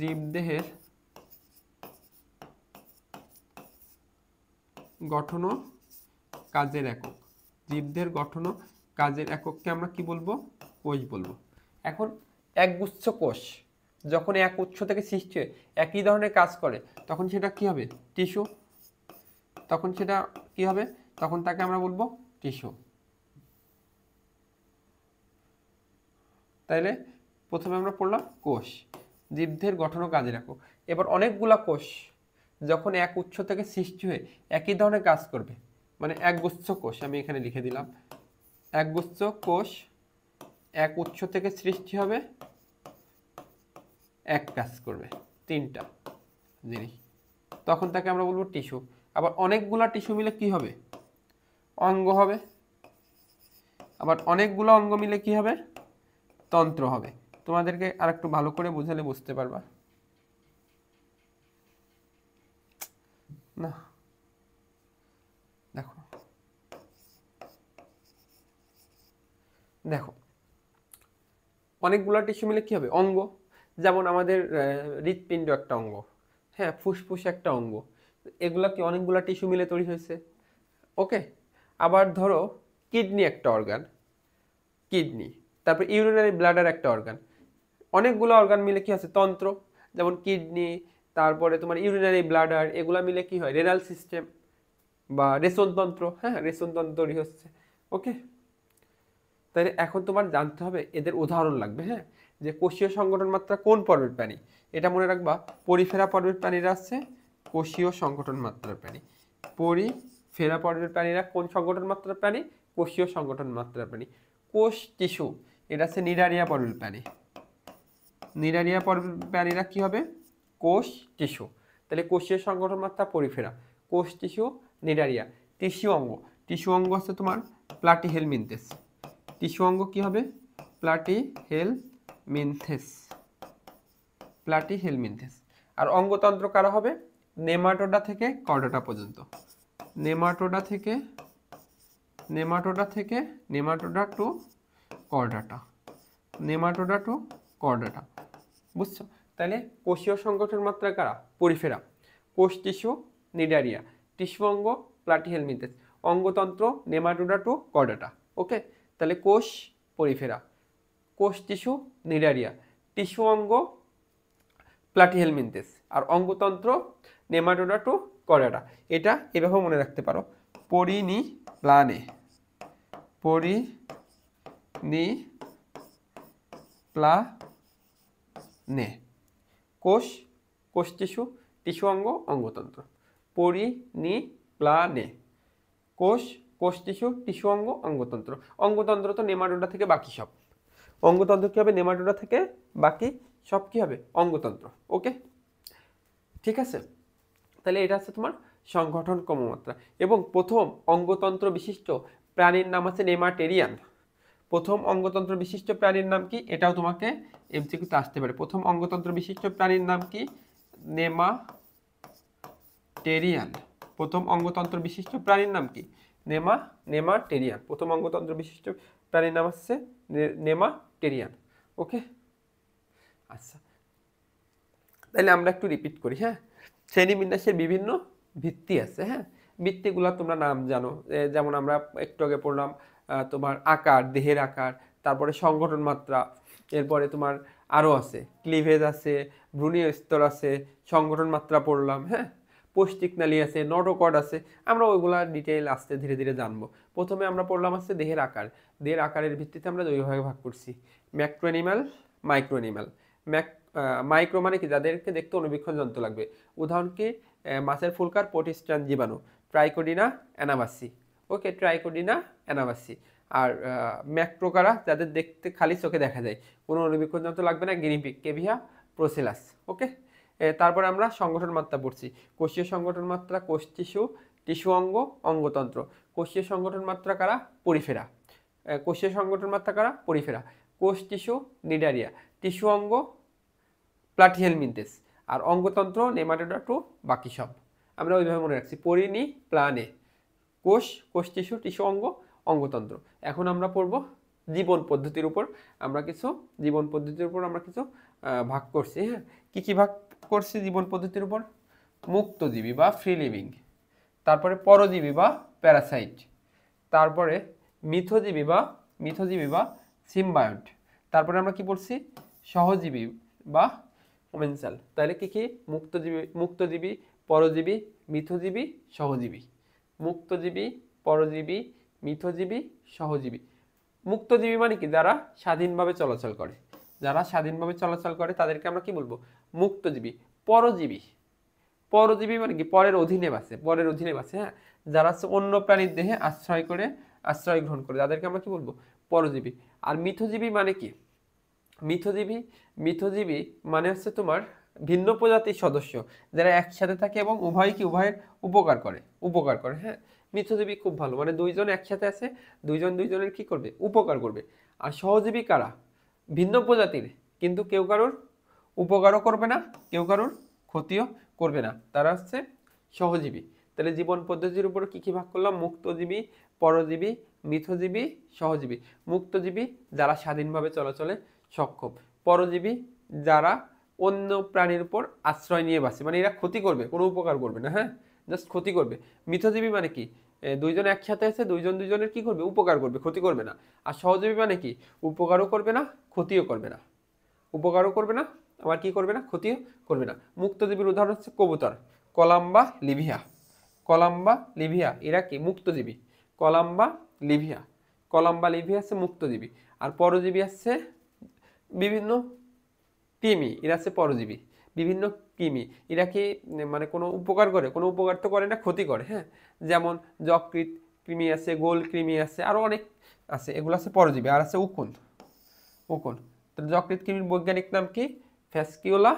জীবদেহের গঠন ও কাজের একক। জীবদেহের গঠন ও কাজের একককে আমরা কি বলবো? কোষ বলবো। এখন একগুচ্ছ কোষ যখন এক উৎস থেকে সৃষ্টি হয়, একই ধরনের কাজ করে, তখন সেটা কি হবে? টিস্যু। তখন তাকে আমরা বলবো টিস্যু। তাইলে প্রথমে আমরা পড়লাম কোষ, জীবদেহের গঠন ও কাজের একক। এবার অনেকগুলা কোষ যখন এক উৎস থেকে সৃষ্টি হয়ে একই ধরনের কাজ করবে, মানে একগুচ্ছ কোষ, আমি এখানে লিখে দিলাম, একগুচ্ছ কোষ এক উৎস থেকে সৃষ্টি হবে, এক কাজ করবে, তিনটা জিনিস, তখন তাকে আমরা বলবো টিস্যু। আবার অনেকগুলা টিস্যু মিলে কি হবে? অঙ্গ হবে। আবার অনেকগুলো অঙ্গ মিলে কি হবে? তন্ত্র হবে। তোমাদেরকে আর একটু ভালো করে বুঝালে বুঝতে পারবা। না দেখো দেখো অনেকগুলো টিস্যু মিলে কি হবে? অঙ্গ। যেমন আমাদের হৃৎপিণ্ড একটা অঙ্গ, হ্যাঁ, ফুসফুস একটা অঙ্গ, এগুলা কি অনেকগুলো টিস্যু মিলে তৈরি হয়েছে। ওকে। আবার ধরো কিডনি একটা অর্গান, কিডনি, তারপর ইউরিনারি ব্লাডার একটা অর্গান, অনেকগুলো অর্গান মিলে কি আছে? তন্ত্র। যেমন কিডনি, তারপরে তোমার ইউরিনারি ব্লাডার, এগুলা মিলে কি হয়? রেনাল সিস্টেম বা রেচনতন্ত্র, হ্যাঁ, রেচনতন্ত্র তৈরি হচ্ছে। ওকে। তাহলে এখন তোমার জানতে হবে, এদের উদাহরণ লাগবে, হ্যাঁ, যে কোষীয় সংগঠন মাত্রা কোন পর্বের প্রাণী, এটা মনে রাখবা। পরিফেরা পর্বের প্রাণীরা আছে কোষীয় সংগঠন মাত্রার প্রাণী। পরিফেরা পর্বের প্রাণীরা কোন সংগঠন মাত্রার প্রাণী? কোষীয় সংগঠন মাত্রার প্রাণী। কোষ টিস্যু, এটা আছে নিডারিয়া পর্বের প্রাণী। নিডারিয়া পর্বের প্রাণীরা কি হবে? কোষ টিস্যু। তাহলে কোষীয় সংগঠন মাত্রা পরিফেরা, কোষ টিস্যু, নিডারিয়া। টিস্যু অঙ্গ, টিস্যু অঙ্গ আছে তোমার প্লাটিহেলমিনথেস। টিস্যু অঙ্গ কি হবে? Platyhelminthes, Platyhelminthes. আর অঙ্গতন্ত্র কারা হবে? নেমাটোডা থেকে কর্ডাটা পর্যন্ত। নেমাটোডা থেকে, Nematoda to Chordata, Nematoda to Chordata. বুঝছো? তাহলে কোষীয় সংগঠন মাত্রা কারা? পরিফেরা। কোষ টিস্যু, নিডারিয়া। টিস্যু অঙ্গ প্লাটিহেলমিনথেস। অঙ্গতন্ত্র নেমাটোডা টু কর্ডাটা। ওকে। তাহলে কোষ পরিফেরা, কোষ টিস্যু নিডারিয়া, টিস্যু অঙ্গ প্লাটিহেলমিনথেস, আর অঙ্গতন্ত্র নেমাটোডা টু কর্ডাটা। এটা এভাবে মনে রাখতে পারো, পরিনিপ্লানে, পরিনিপ্লানে। কোষ, কোষ টিস্যু, টিস্যু অঙ্গ, অঙ্গতন্ত্র। পরিনিপ্লানে, কোষ, কোষ টিস্যু, টিস্যু অঙ্গ, অঙ্গতন্ত্র। অঙ্গতন্ত্র তো নেমাটোডা থেকে বাকি সব। অঙ্গতন্ত্র কি হবে? নেমাটোডা থেকে বাকি সব কি হবে? অঙ্গতন্ত্র। ওকে, ঠিক আছে। তাহলে এটা হচ্ছে তোমার সংগঠন কর্মমাত্রা। এবং প্রথম অঙ্গতন্ত্র বিশিষ্ট প্রাণীর নাম আছে নেমাটেরিয়ান। প্রথম অঙ্গতন্ত্র বিশিষ্ট প্রাণীর নাম কি? এটাও তোমাকে এমসিকিউতে আসতে পারে। প্রথম অঙ্গতন্ত্র বিশিষ্ট প্রাণীর নাম কি? নেমাটেরিয়ান। প্রথম অঙ্গতন্ত্র বিশিষ্ট প্রাণীর নাম কি? নেমাটেরিয়ান। প্রথম অঙ্গতন্ত্র বিশিষ্ট প্রাণীর নাম হচ্ছে নেমাটেরিয়ান। ওকে, আচ্ছা, তাহলে আমরা একটু রিপিট করি। হ্যাঁ, শ্রেণীবিন্যাসের বিভিন্ন ভিত্তি আছে। হ্যাঁ, ভিত্তিগুলো তোমরা নাম জানো, যেমন আমরা একটু আগে পড়লাম তোমার আকার, দেহের আকার, তারপরে সংগঠন মাত্রা, এরপরে তোমার আরও আছে ক্লিভেজ আছে, ভ্রূণীয় স্তর আছে, সংগঠন মাত্রা পড়লাম। হ্যাঁ, পৌষ্টিক নালী আছে, নটোকর্ড আছে, আমরা ওইগুলা ডিটেইল আসতে ধীরে ধীরে জানবো। প্রথমে আমরা পড়লাম আছে দেহের আকার। দেহের আকারের ভিত্তিতে আমরা দুই ভাগে ভাগ করছি, macro animal, micro animal. Micro মানে কি? যাদেরকে দেখতে অনুবীক্ষণ যন্ত্র লাগবে। উদাহরণ কি? মাছের ফুলকার, প্রোটিস্টান জীবাণু, ট্রাইকোডিনা অ্যানাবাসি। ওকে, ট্রাইকোডিনা অ্যানাবাসি। আর ম্যাক্রো কারা? যাদের দেখতে খালি চোখে দেখা যায়, কোনো অনুবীক্ষণ যন্ত্র লাগবে না, গিনিপিগ, কেভিয়া প্রোসেলাস। ওকে, তারপর আমরা সংগঠন মাত্রা পড়ছি। কোষীয় সংগঠন মাত্রা, কোষ টিস্যু, টিস্যু অঙ্গ, অঙ্গতন্ত্র। কোষীয় সংগঠন মাত্রা কারা? পরিফেরা। কোষীয় সংগঠন মাত্রা কারা? পরিফেরা। কোষ টিস্যু নিডারিয়া, টিস্যু অঙ্গ প্লাটিহেলমিনথেস, আর অঙ্গতন্ত্র নেমাটোডা টু বাকি সব। আমরা ওইভাবে মনে রাখছি, পরিনি প্লানে, কোষ, কোষ টিস্যু, টিস্যু অঙ্গ, অঙ্গতন্ত্র। এখন আমরা পড়ব জীবন পদ্ধতির উপর। আমরা কিছু জীবন পদ্ধতির উপর আমরা কিছু ভাগ করছি। হ্যাঁ, কী কী ভাগ করছি জীবন পদ্ধতির উপর? মুক্তজীবী বা ফ্রি লিভিং, তারপরে পরজীবী বা প্যারাসাইট, তারপরে মিথজীবী বা সিম্বায়োন্ট, তারপরে আমরা কি পড়ছি? সহজীবী বা কমেন্সাল। তাহলে কি কি? মুক্তজীবী, পরজীবী, মিথজীবী, সহজীবী। মুক্তজীবী, পরজীবী, মিথজীবী, সহজীবী। মুক্তজীবী মানে কি? যারা স্বাধীনভাবে চলাচল করে, যারা স্বাধীনভাবে চলাচল করে তাদেরকে আমরা কি বলবো? মুক্তজীবী। পরজীবী, পরজীবী মানে কি? পরের অধীনে বাসে, পরের অধীনে বাসে। হ্যাঁ, যারা অন্য প্রাণীর দেহে আশ্রয় গ্রহণ করে, তাদেরকে আমরা কি বলবো? পরজীবী। আর মিথজীবী মানে কি? মিথজীবী, মিথজীবী মানে হচ্ছে তোমার ভিন্ন প্রজাতির সদস্য যারা একসাথে থাকে এবং উভয়ের উপকার করে। হ্যাঁ, মিথজীবী খুব ভালো, মানে দুইজন একসাথে আছে, দুইজনের কি করবে, উপকার করবে। আর সহজীবী কারা, ভিন্ন প্রজাতির কিন্তু কেউ কারোর উপকারও করবে না, কেউ কারোর ক্ষতিও করবে না, তারা হচ্ছে সহজীবী। তাহলে জীবন পদ্ধতির উপর কি কি ভাগ করলাম, মুক্তজীবী, পরজীবী, মিথজীবী, সহজীবী। মুক্তজীবী যারা স্বাধীনভাবে চলাচলে সক্ষম, পরজীবী যারা অন্য প্রাণীর উপর আশ্রয় নিয়ে বাঁচে, মানে এরা ক্ষতি করবে, কোনো উপকার করবে না, হ্যাঁ, জাস্ট ক্ষতি করবে। মিথজীবী মানে কি, দুইজন একসাথে আছে, দুইজনের কি করবে, উপকার করবে, ক্ষতি করবে না। আর সহজীবী মানে কি, উপকারও করবে না, ক্ষতিও করবে না, উপকারও করবে না, আবার কি করবে না, ক্ষতিও করবে না। মুক্তজীবীর উদাহরণ হচ্ছে কবুতর, কলাম্বা, লিভিয়া। কলাম্বা, লিভিয়া এরা কি মুক্তজীবী। কলাম্বা, লিভিয়া, কলাম্বা, লিভিয়া হচ্ছে মুক্তজীবী। আর পরজীবী আছে বিভিন্ন কৃমি, এরা হচ্ছে পরজীবী। বিভিন্ন কৃমি এরা কি মানে কোনো উপকার করে, কোনো উপকার তো করে না, ক্ষতি করে। হ্যাঁ, যেমন যকৃৎ কৃমি আছে, গোল কৃমি আছে, আরো অনেক আছে, এগুলো আছে পরজীবী। আর আছে উকুন, উকুন। তো যকৃৎ কৃমির বৈজ্ঞানিক নাম কি, ফ্যাসকিওলা,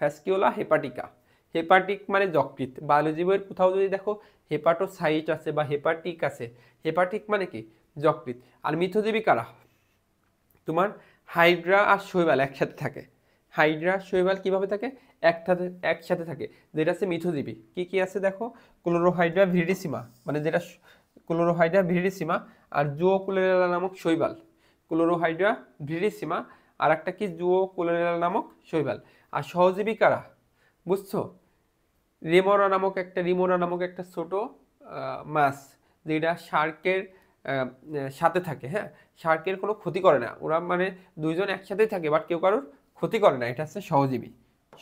ফ্যাসকিওলা হেপাটিকা। হেপাটিক মানে যকৃৎ, বায়োলজি বইয়ের কোথাও যদি দেখো হেপাটোসাইট আছে বা হেপাটিক আছে, হেপাটিক মানে কি, যকৃৎ। আর মিথজীবী কারা, তোমার হাইড্রা আর শৈবাল একসাথে থাকে। হাইড্রা শৈবাল কিভাবে থাকে, একসাথে থাকে, যেটা আছে মিথজীবী। কি কি আছে দেখো, ক্লোরোহাইড্রা ভিরিডিসিমা, মানে যেটা ক্লোরোহাইড্রা ভিরিডিসিমা, আর জুওকুলেরা নামক শৈবাল। ক্লোরোহাইড্রা ভিরিডিসিমা আর একটা কি, জুওকুলেরা নামক শৈবাল। আর সহজীবী কারা, বুঝছো, রিমোরা নামক একটা ছোট মাছ, যেটা শার্কের সাথে থাকে। হ্যাঁ, শার্কের কোনো ক্ষতি করে না, ওরা মানে দুইজন একসাথেই থাকে, বাট কেউ কারোর ক্ষতি করে না, এটা হচ্ছে সহজীবী।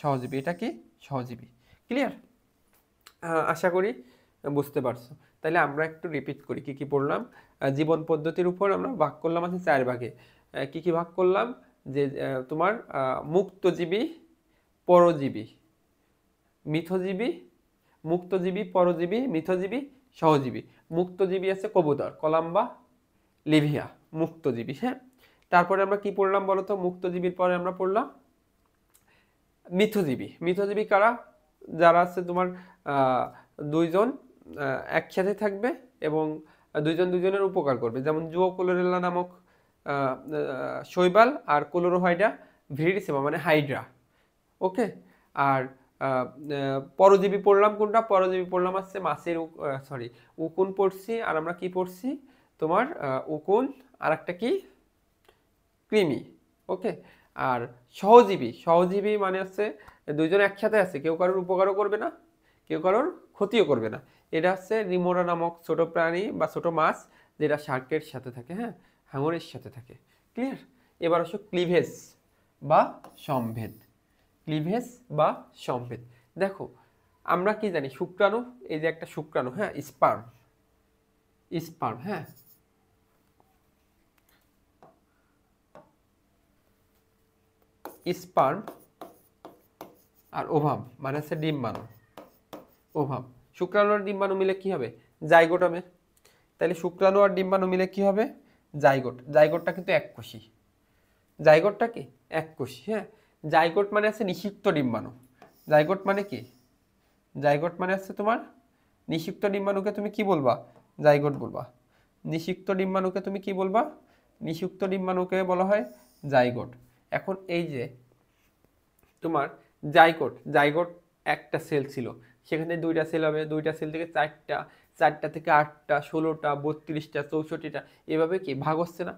সহজীবী, এটা কি, সহজীবী। ক্লিয়ার? আশা করি বুঝতে পারছো। তাহলে আমরা একটু রিপিট করি কি কি পড়লাম। জীবন পদ্ধতির উপর আমরা ভাগ করলাম আছে 4 ভাগে। কি কি ভাগ করলাম, যে তোমার মুক্তজীবী, পরজীবী, মিথজীবী, মুক্তজীবী, পরজীবী, মিথজীবী, সহজীবী। মুক্তজীবী আছে কবুতর, কলাম্বা, লিভিয়া, মুক্তজীবী। হ্যাঁ, তারপরে আমরা কি পড়লাম বলতো, মুক্তজীবীর পরে আমরা পড়লাম মিথজীবী। মিথজীবী কারা, যারা আছে তোমার দুইজন একসাথে থাকবে এবং দুইজনের উপকার করবে, যেমন জুওকুলেরেলা নামক শৈবাল আর ক্লোরোহাইড্রা ভিরিডিসিমা মানে হাইড্রা। ওকে, আর পরজীবী পড়লাম কোনটা, পরজীবী পড়লাম আছে মাছের উকুন পড়ছি, আর আমরা কি পড়ছি তোমার উকুন, আর একটা কি, কৃমি। ওকে, আর সহজীবী মানে হচ্ছে দুইজন একসাথে আছে, কেউ কারোর উপকারও করবে না, কেউ কারোর ক্ষতিও করবে না। এটা হচ্ছে রিমোরা নামক ছোট প্রাণী বা ছোট মাছ, যেটা শার্কের সাথে থাকে, হ্যাঁ, হাঙরের সাথে থাকে। ক্লিয়ার? এবার আসো ক্লিভেজ বা সম্ভেদ। ক্লিভেজ বা সম্ভেদ, দেখো আমরা কি জানি, শুক্রাণু, এই যে একটা শুক্রাণু, হ্যাঁ, স্পার্ম, স্পার্ম, হ্যাঁ, স্পার্ম আর ওভাম মানে হচ্ছে ডিম্বাণু, ওভাম। শুক্রাণু আর ডিম্বাণু মিলে কি হবে, জাইগোট হবে। তাহলে শুক্রাণু আর ডিম্বাণু মিলে কি হবে, জাইগোট। জাইগোটটা কিন্তু এককোষী, জাইগোটটা কি এককোষী। হ্যাঁ, জাইগোট মানে আছে নিষিক্ত ডিম্বাণু। জাইগোট মানে কি, জাইগোট মানে হচ্ছে তোমার নিষিক্ত ডিম্বাণুকে তুমি কি বলবা, জাইগোট বলবা। নিষিক্ত ডিম্বাণুকে তুমি কি বলবা, নিষিক্ত ডিম্বাণুকে বলা হয় জাইগোট। এখন এই যে তোমার জাইগোট একটা সেল ছিল, সেখানে 2টা সেল হবে, 2টা সেল থেকে 4টা, 4টা থেকে 8টা, 16টা, 32টা, 64টা, এভাবে কি ভাগ হচ্ছে না,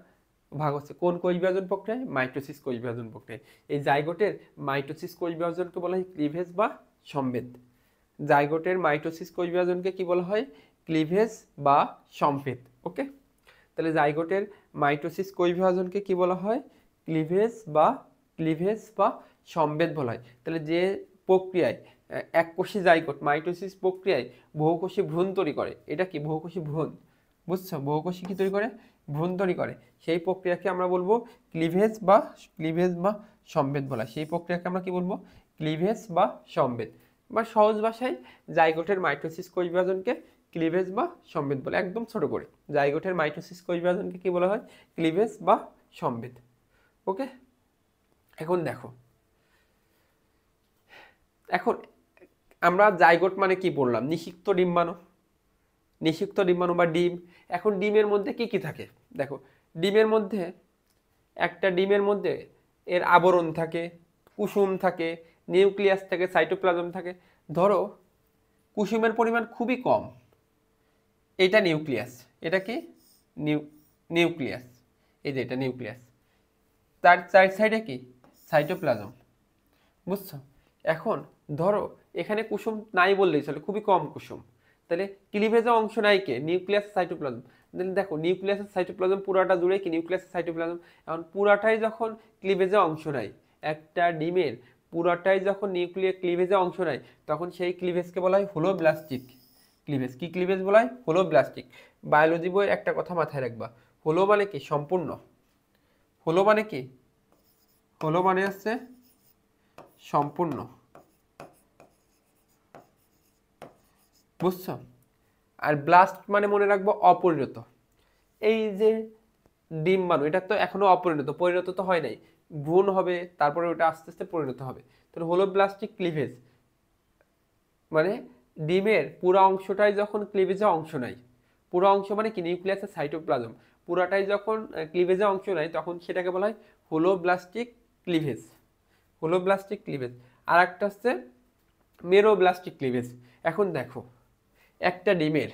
ভাগ হচ্ছে। কোন কোষ বিভাজন প্রক্রিয়ায়, মাইটোসিস কোষ বিভাজন প্রক্রিয়ায়। এই জাইগোটের মাইটোসিস কোষ বিভাজনকে বলা হয় ক্লিভেজ বা সম্ভেদ। জাইগোটের মাইটোসিস কোষ বিভাজনকে কি বলা হয়, ক্লিভেজ বা সম্ভেদ। ওকে, তাহলে জাইগোটের মাইটোসিস কোষ বিভাজনকে কি বলা হয়, ক্লিভেজ বা সম্ভেদ বলা হয়। তাহলে যে প্রক্রিয়ায় এককোষী জাইগোট মাইটোসিস প্রক্রিয়ায় বহুকোষী ভ্রূণ তৈরি করে, এটা কি বহুকোষী ভ্রূণ, বুঝছো, বহুকোষী কি তৈরি করে, ভ্রূণ তৈরি করে, সেই প্রক্রিয়াকে আমরা বলবো ক্লিভেজ বা সম্ভেদ বলা হয়। সেই প্রক্রিয়াকে আমরা কি বলবো, ক্লিভেজ বা সম্ভেদ। বা সহজ ভাষায় জাইগোটের মাইটোসিস কোষ বিভাজনকে ক্লিভেজ বা সম্ভেদ বলে, একদম ছোট করে। জাইগোটের মাইটোসিস কোষ বিভাজনকে কি বলা হয়, ক্লিভেজ বা সম্ভেদ। ওকে, এখন দেখো, এখন আমরা জাইগোট মানে কি বললাম, নিষিক্ত ডিম্বাণু, নিষিক্ত ডিম্বাণু বা ডিম। এখন ডিমের মধ্যে কি কি থাকে দেখো, ডিমের মধ্যে একটা ডিমের মধ্যে এর আবরণ থাকে, কুসুম থাকে, নিউক্লিয়াস থাকে, সাইটোপ্লাজম থাকে। ধরো কুসুমের পরিমাণ খুবই কম, এটা নিউক্লিয়াস, এটা কি নিউক্লিয়াস, এই যে এটা নিউক্লিয়াস, তার চার সাইডে কি সাইটোপ্লাজম, বুঝছো? এখন ধরো এখানে কুসুম নাই বললেই চলে, খুবই কম কুসুম, তাহলে ক্লিভেজে অংশ নাই কে, নিউক্লিয়াস সাইটোপ্লাজম। দেখো নিউক্লিয়াসের সাইটোপ্লাজম পুরাটা জুড়ে কি নিউক্লিয়াসের সাইটোপ্লাজম। এখন পুরাটাই যখন ক্লিভেজে অংশ নাই, একটা ডিমের পুরাটাই যখন ক্লিভেজে অংশ নাই, তখন সেই ক্লিভেজকে বলা হয় হোলোব্লাস্টিক ক্লিভেজ। কি ক্লিভেজ বলা হয়? হোলোব্লাস্টিক। বায়োলজি বইয়ের একটা কথা মাথায় রাখবা, হোলো মানে কি সম্পূর্ণ, হোলো মানে কি, হোলো মানে হচ্ছে সম্পূর্ণ, বুঝছো? আর ব্লাস্ট মানে মনে রাখবো অপরিণত। এই যে ডিম্বাণু, এটা তো এখনো অপরিণত, পরিণত তো হয় নাই, ভ্রূণ হবে, তারপরে ওটা আস্তে আস্তে পরিণত হবে। তাহলে হোলোব্লাস্টিক ক্লিভেজ মানে ডিমের পুরো অংশটাই যখন ক্লিভেজে অংশ নাই, পুরো অংশ মানে কি নিউক্লিয়াসের সাইটোপ্লাজম, পুরাটাই যখন ক্লিভেজে অংশ নাই, তখন সেটাকে বলা হয় হোলোব্লাস্টিক ক্লিভেজ, হোলোব্লাস্টিক ক্লিভেজ। আর একটা হচ্ছে মেরোব্লাস্টিক ক্লিভেজ। এখন দেখো একটা ডিমের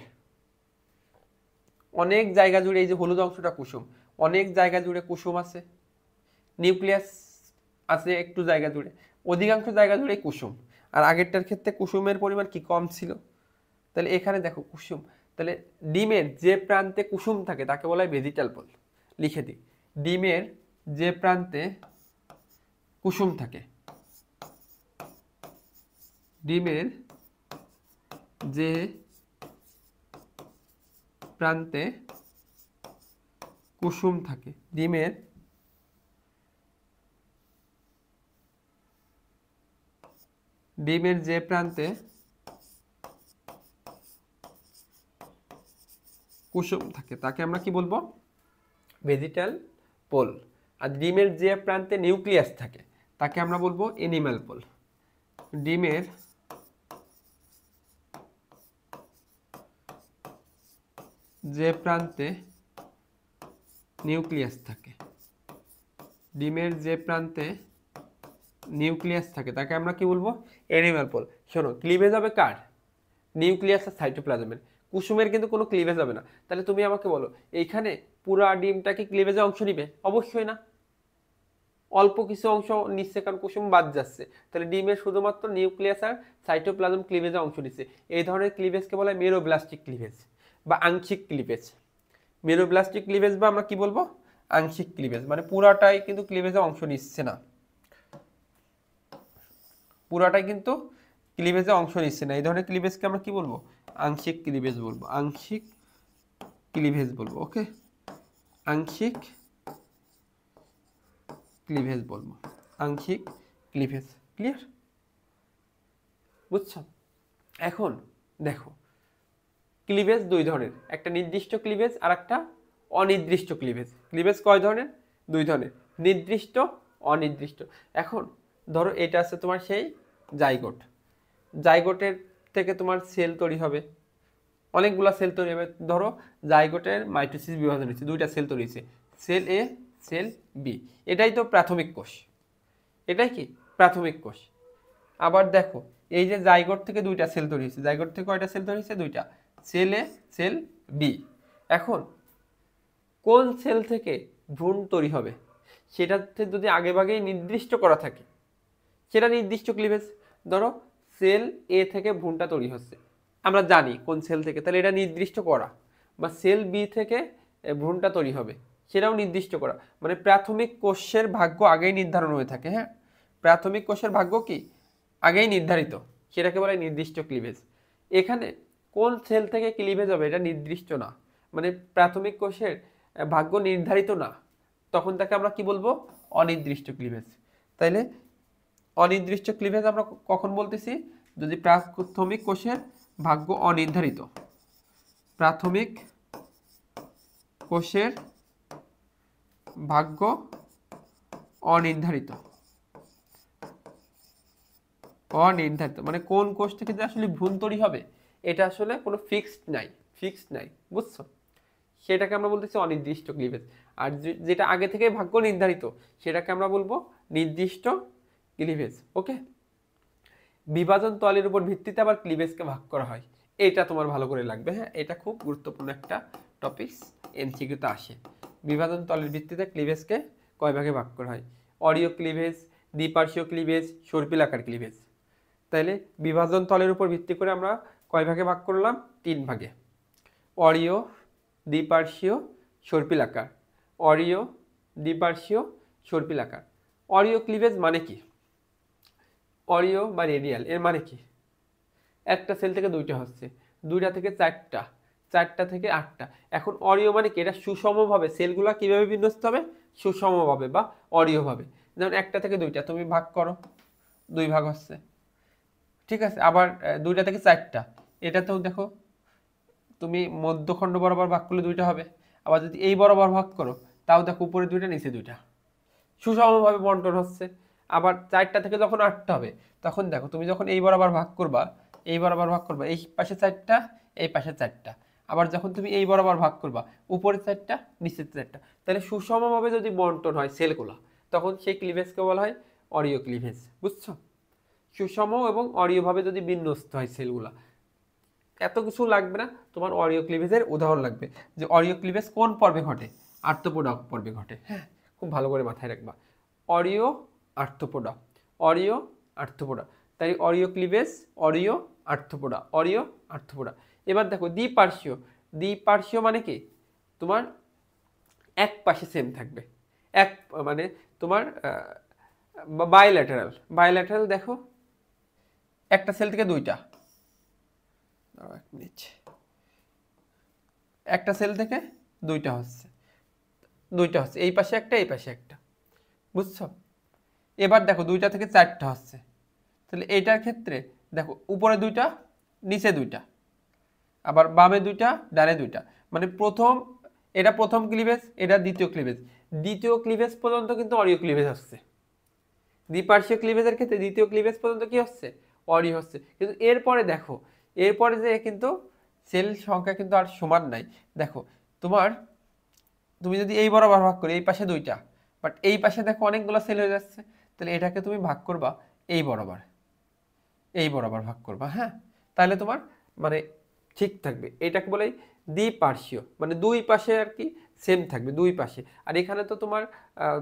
অনেক জায়গা জুড়ে, এই যে হলুদ অংশটা কুসুম, অনেক জায়গা জুড়ে কুসুম আছে, নিউক্লিয়াস আছে একটু জায়গা জুড়ে, অধিকাংশ জায়গা জুড়ে কুসুম। আর আগেরটার ক্ষেত্রে কুসুমের পরিমাণ কি কম ছিল, তাহলে এখানে দেখো কুসুম, তাহলে ডিমের যে প্রান্তে কুসুম থাকে তাকে বলা হয় ভেজিটাল পোল। লিখে দিই, ডিমের যে প্রান্তে কুসুম থাকে, ডিমের যে প্রান্তে কুসুম থাকে, ডিমের যে প্রান্তে কুসুম থাকে তাকে আমরা কি বলবো? Vegetal pole. আর ডিমের যে প্রান্তে নিউক্লিয়াস থাকে তাকে আমরা বলবো এনিম্যাল পোল। ডিমের যে প্রান্তে নিউক্লিয়াস থাকে, ডিমের যে প্রান্তে নিউক্লিয়াস থাকে তাকে আমরা কি বলবো? Animal pole. শোনো, ক্লিভেজ হবে কার? নিউক্লিয়াস আর সাইটোপ্লাজমের। কুসুমের কিন্তু কোনো ক্লিভেজ হবে না। তাহলে তুমি আমাকে বলো, এইখানে পুরা ডিমটা কি ক্লিভেজে অংশ নিবে? অবশ্যই না, অল্প কিছু অংশ নিচ্ছে, কারণ কুসুম বাদ যাচ্ছে। তাহলে ডিমের শুধুমাত্র নিউক্লিয়াস আর সাইটোপ্লাজম ক্লিভেজে অংশ নিচ্ছে। এই ধরনের ক্লিভেজকে বলা হয় মেরোব্লাস্টিক ক্লিভেজ বা আংশিক ক্লিভেজ। মেরোব্লাস্টিক ক্লিভেজ বা আমরা কি বলবো? আংশিক ক্লিভেজ, মানে পুরাটাই কিন্তু ক্লিভেজে অংশ নিচ্ছে না, পুরাটাই কিন্তু ক্লিভেজে অংশ নিচ্ছে না। এই ধরনের ক্লিভেজকে আমরা কি বলবো? আংশিক ক্লিভেজ বলবো, আংশিক ক্লিভেজ বলবো। ওকে, আংশিক ক্লিভেজ বলবো, আংশিক ক্লিভেজ। ক্লিয়ার? বুঝছো? এখন দেখো, ক্লিভেজ দুই ধরনের, একটা নির্দিষ্ট ক্লিভেজ আর একটা অনির্দিষ্ট ক্লিভেজ। ক্লিভেজ কয় ধরনের? দুই ধরনের, নির্দিষ্ট, অনির্দিষ্ট। এখন ধরো এটা আছে তোমার সেই জাইগোট, জাইগোটের থেকে তোমার সেল তৈরি হবে, অনেকগুলো সেল তৈরি হবে। ধরো জাইগোটের মাইটোসিস বিভাজন হচ্ছে, দুইটা সেল তৈরি হয়েছে, সেল এ, সেল বি। এটাই তো প্রাথমিক কোষ, এটাই কি প্রাথমিক কোষ। আবার দেখো এই যে জাইগোট থেকে দুইটা সেল তৈরি হয়েছে, জাইগোট থেকে কয়টা সেল তৈরি হয়েছে? দুইটা, সেল এ, সেল বি। এখন কোন সেল থেকে ভ্রূণ তৈরি হবে সেটাতে যদি আগেভাগেই নির্দিষ্ট করা থাকে, সেটা নির্দিষ্ট ক্লিভেজ। ধরো সেল এ থেকে ভ্রূণটা তৈরি হচ্ছে, আমরা জানি কোন সেল থেকে, তাহলে এটা নির্দিষ্ট করা। বা সেল বি থেকে ভ্রূণটা তৈরি হবে, সেটাও নির্দিষ্ট করা। মানে প্রাথমিক কোষের ভাগ্য আগেই নির্ধারণ হয়ে থাকে। হ্যাঁ, প্রাথমিক কোষের ভাগ্য কি আগেই নির্ধারিত, সেটাকে বলে নির্দিষ্ট ক্লিভেজ। এখানে কোন সেল থেকে ক্লিভেজ হবে এটা নির্দিষ্ট না, মানে প্রাথমিক কোষের ভাগ্য নির্ধারিত না, তখন তাকে আমরা কি বলবো? অনির্দিষ্ট ক্লিভেজ। তাইলে অনির্দিষ্ট ক্লিভেজ আমরা কখন বলতেছি? যদি প্রাথমিক কোষের ভাগ্য অনির্ধারিত, প্রাথমিক কোষের ভাগ্য অনির্ধারিত, অনির্ধারিত মানে কোন কোষ থেকে যে আসলে ভ্রূণ তৈরি হবে এটা আসলে কোনো ফিক্সড নাই, বুঝছো? সেটাকে আমরা বলতেছি অনির্দিষ্ট ক্লিভেজ। আর যেটা আগে থেকে ভাগ্য নির্ধারিত সেটাকে আমরা বলবো নির্দিষ্ট ক্লিভেজ। ওকে, বিভাজন তলের উপর ভিত্তিতে আবার ক্লিভেজকে ভাগ করা হয়, এটা তোমার ভালো করে লাগবে। হ্যাঁ, এটা খুব গুরুত্বপূর্ণ একটা টপিকস, এমসিকিউতে আসে। বিভাজন তলের ভিত্তিতে ক্লিভেজকে কয় ভাগে ভাগ করা হয়? অরীয় ক্লিভেজ, দ্বিপার্শ্বীয় ক্লিভেজ, সর্পিলাকার ক্লিভেজ। তাইলে বিভাজন তলের উপর ভিত্তি করে আমরা কয় ভাগে ভাগ করলাম? 3 ভাগে। অরীয়, দ্বিপার্শ্বীয়, সর্পিলাকার। অরীয়, দ্বিপার্শ্বীয়, সর্পিলাকার। অরীয় ক্লিভেজ মানে কি? অরীয় বা রেডিয়াল এর মানে কি? একটা সেল থেকে দুইটা হচ্ছে, দুইটা থেকে চারটা, চারটা থেকে আটটা। এখন অরীয় মানে কি? এটা সুষমভাবে সেলগুলো কিভাবে বিন্যস্ত হবে? সুষমভাবে বা অরীয়ভাবে। যেমন একটা থেকে দুইটা তুমি ভাগ করো, 2 ভাগ হচ্ছে, ঠিক আছে। আবার দুইটা থেকে চারটা, এটাতেও দেখো তুমি মধ্যখণ্ড বরাবর ভাগ করলে 2টা হবে। আবার যদি এই বরাবর ভাগ করো তাও দেখো উপরে 2টা নিচে 2টা, সুষমভাবে বন্টন হচ্ছে। আবার 4টা থেকে যখন 8টা হবে তখন দেখো তুমি যখন এই বরাবর ভাগ করবা, এই বরাবর ভাগ করবা, এই পাশে 4টা, এই পাশে 4টা। আবার যখন তুমি এই বরাবর ভাগ করবা, উপরে 4টা, নিচে 4টা। তাহলে সুষমভাবে যদি বন্টন হয় সেলগুলা, তখন সেই ক্লিভেজকে বলা হয় অরীয় ক্লিভেজ, বুঝছো? সুষম এবং অরীয়ভাবে যদি বিন্যস্ত হয় সেলগুলা। এত কিছু লাগবে না, তোমার অরীয় ক্লিভেজের উদাহরণ লাগবে যে অরীয় ক্লিভেজ কোন পর্বে ঘটে? আর্থ্রোপোডা পর্বে ঘটে। হ্যাঁ, খুব ভালো করে মাথায় রাখবা, অরীয় আর্থ্রোপোডা, অরীয় আর্থ্রোপোডা। তাই অরীয় ক্লিভেজ, অরীয় আর্থ্রোপোডা, অরীয় আর্থ্রোপোডা। এবার দেখো দ্বিপার্শ্বীয়, দ্বিপার্শ্বীয় মানে কি? তোমার এক পাশে সেম থাকবে, এক মানে তোমার বাইল্যাটারাল। বাইল্যাটারাল দেখো একটা সেল থেকে দুইটা, এক মিনিট, একটা সেল থেকে দুইটা হচ্ছে, দুইটা হচ্ছে, এই পাশে একটা, এই পাশে একটা, বুঝছো? এবার দেখো 2টা থেকে 4টা হচ্ছে, তাহলে এইটার ক্ষেত্রে দেখো উপরে 2টা, নিচে 2টা, আবার বামে 2টা, ডানে 2টা। মানে এটা প্রথম ক্লিভেজ, এটা দ্বিতীয় ক্লিভেজ। দ্বিতীয় ক্লিভেজ পর্যন্ত কিন্তু অরীয় ক্লিভেজ হচ্ছে। দ্বিপার্শ্বীয় ক্লিভেজের ক্ষেত্রে দ্বিতীয় ক্লিভেজ পর্যন্ত কি হচ্ছে? অরীয় হচ্ছে। কিন্তু এরপরে দেখো, এরপরে যে কিন্তু সেল সংখ্যা কিন্তু আর সমান নাই। দেখো তুমি যদি এই বরাবর ভাগ করো, এই পাশে 2টা, বাট এই পাশে দেখো অনেকগুলো সেল হয়ে যাচ্ছে, তাহলে এটাকে তুমি ভাগ করবা এই বরাবর, এই বরাবর ভাগ করবা। হ্যাঁ, তাহলে তোমার মানে ঠিক থাকবে। এটাকে বলে দ্বিপার্শ্বীয়, মানে দুই পাশে আর কি সেম থাকবে, দুই পাশে। আর এখানে তো তোমার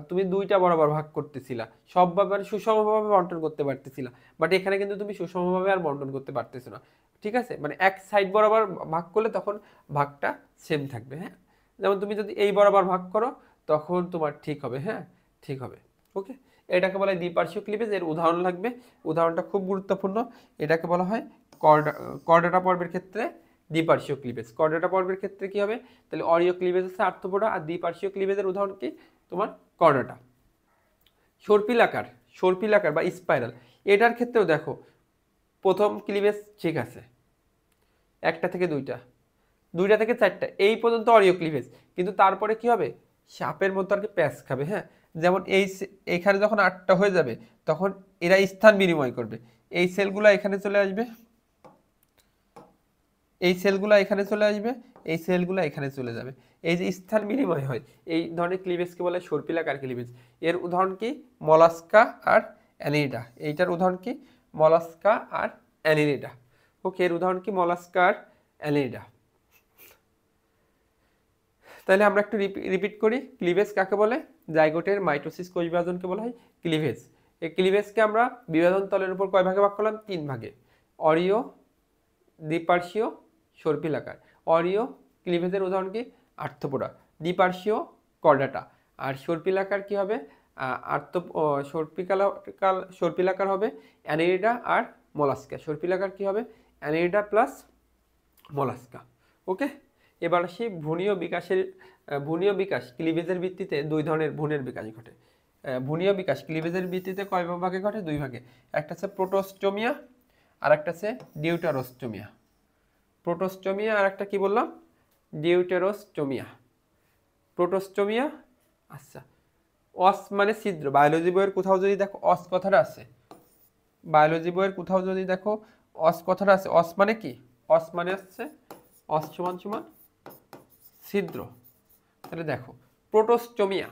তুমি 2টা বরাবর ভাগ করতেছিলা, সবভাবে মানে সুষমভাবে বন্টন করতে পারতেছিলা, বাট এখানে কিন্তু তুমি সুষমভাবে আর বন্টন করতে পারতেছো না, ঠিক আছে? মানে এক সাইড বরাবর ভাগ করলে তখন ভাগটা সেম থাকবে। হ্যাঁ, যেমন তুমি যদি এই বরাবর ভাগ করো তখন তোমার ঠিক হবে। হ্যাঁ, ঠিক হবে। ওকে, এটাকে বলা হয় দ্বিপার্শ্বীয় ক্লিভেজ। এর উদাহরণ লাগবে, উদাহরণটা খুব গুরুত্বপূর্ণ। এটাকে বলা হয় কর্ডাটা পর্বের ক্ষেত্রে দ্বিপার্শ্বীয় ক্লিভেজ। কর্ডাটা পর্বের ক্ষেত্রে কি হবে? তাহলে অরীয় ক্লিভেজ হচ্ছে আর্থ্রোপোডা, আর দ্বিপার্শ্বীয় ক্লিভেজের উদাহরণ কি? তোমার কর্ডাটা। সর্পিলাকার, সর্পিলাকার বা স্পাইরাল, এটার ক্ষেত্রেও দেখো প্রথম ক্লিভেজ ঠিক আছে, একটা থেকে দুইটা, দুইটা থেকে 4টা, এই পর্যন্ত অরীয় ক্লিভেজ। কিন্তু তারপরে কি হবে? সাপের মতো আর কি প্যাঁচ খাবে। হ্যাঁ, যেমন এইখানে যখন 8টা হয়ে যাবে তখন এরা স্থান বিনিময় করবে, এই সেলগুলো এখানে চলে আসবে, এই সেলগুলো এখানে চলে আসবে, এই সেলগুলো এখানে চলে যাবে। এই যে স্থান বিনিময় হয়, এই ধরনের ক্লিভেজকে বলে সর্পিলাকার ক্লিভেজ। এর উদাহরণ কি? মলাস্কা আর অ্যানিলিডা। এইটার উদাহরণ কি? মলাস্কা আর অ্যানিলিডা। ওকে, এর উদাহরণ কি? মলাস্কা আর অ্যানিলিডা। তাহলে আমরা একটু রিপিট করি, ক্লিভেজ কাকে বলে? জাইগোটের মাইটোসিস কোষ বিভাজনকে বলা হয় ক্লিভেজ। এই ক্লিভেজকে আমরা বিভাজন তলের উপর কয় ভাগে ভাগ করলাম? 3 ভাগে। অরীয়, দ্বিপার্শ্বীয়, সর্পিলাকার। অরীয় ক্লিভেজের উদাহরণ কি? আর্থ্রোপোডা। দ্বিপার্শ্বীয় কর্ডাটা। আর সর্পিলাকার কি হবে? সর্পিলাকার হবে অ্যানিলিডা আর মলাস্কা। সর্পিলাকার কি হবে? Annelida plus mollusca. ওকে, এবার আসি ভ্রূণীয় বিকাশ ক্লিভেজের ভিত্তিতে 2 ধরনের ভ্রূণের বিকাশ ঘটে। ভ্রূণীয় বিকাশ ক্লিভেজের ভিত্তিতে কয় ভাগে ঘটে? 2 ভাগে। একটা হচ্ছে প্রোটোস্টোমিয়া আর একটা হচ্ছে ডিউটারোস্টোমিয়া। প্রোটোস্টোমিয়া আর একটা কি বললাম? ডিউটারোস্টোমিয়া। প্রোটোস্টোমিয়া, আচ্ছা, অস মানে ছিদ্র। বায়োলজি বইয়ের কোথাও যদি দেখো অস কথাটা আছে, বায়োলজি বইয়ের কোথাও যদি দেখো অস কথাটা আছে, অস মানে কি, অস মানে হচ্ছে অস সমান সমান ছিদ্র। তাহলে দেখো প্রোটোস্টোমিয়া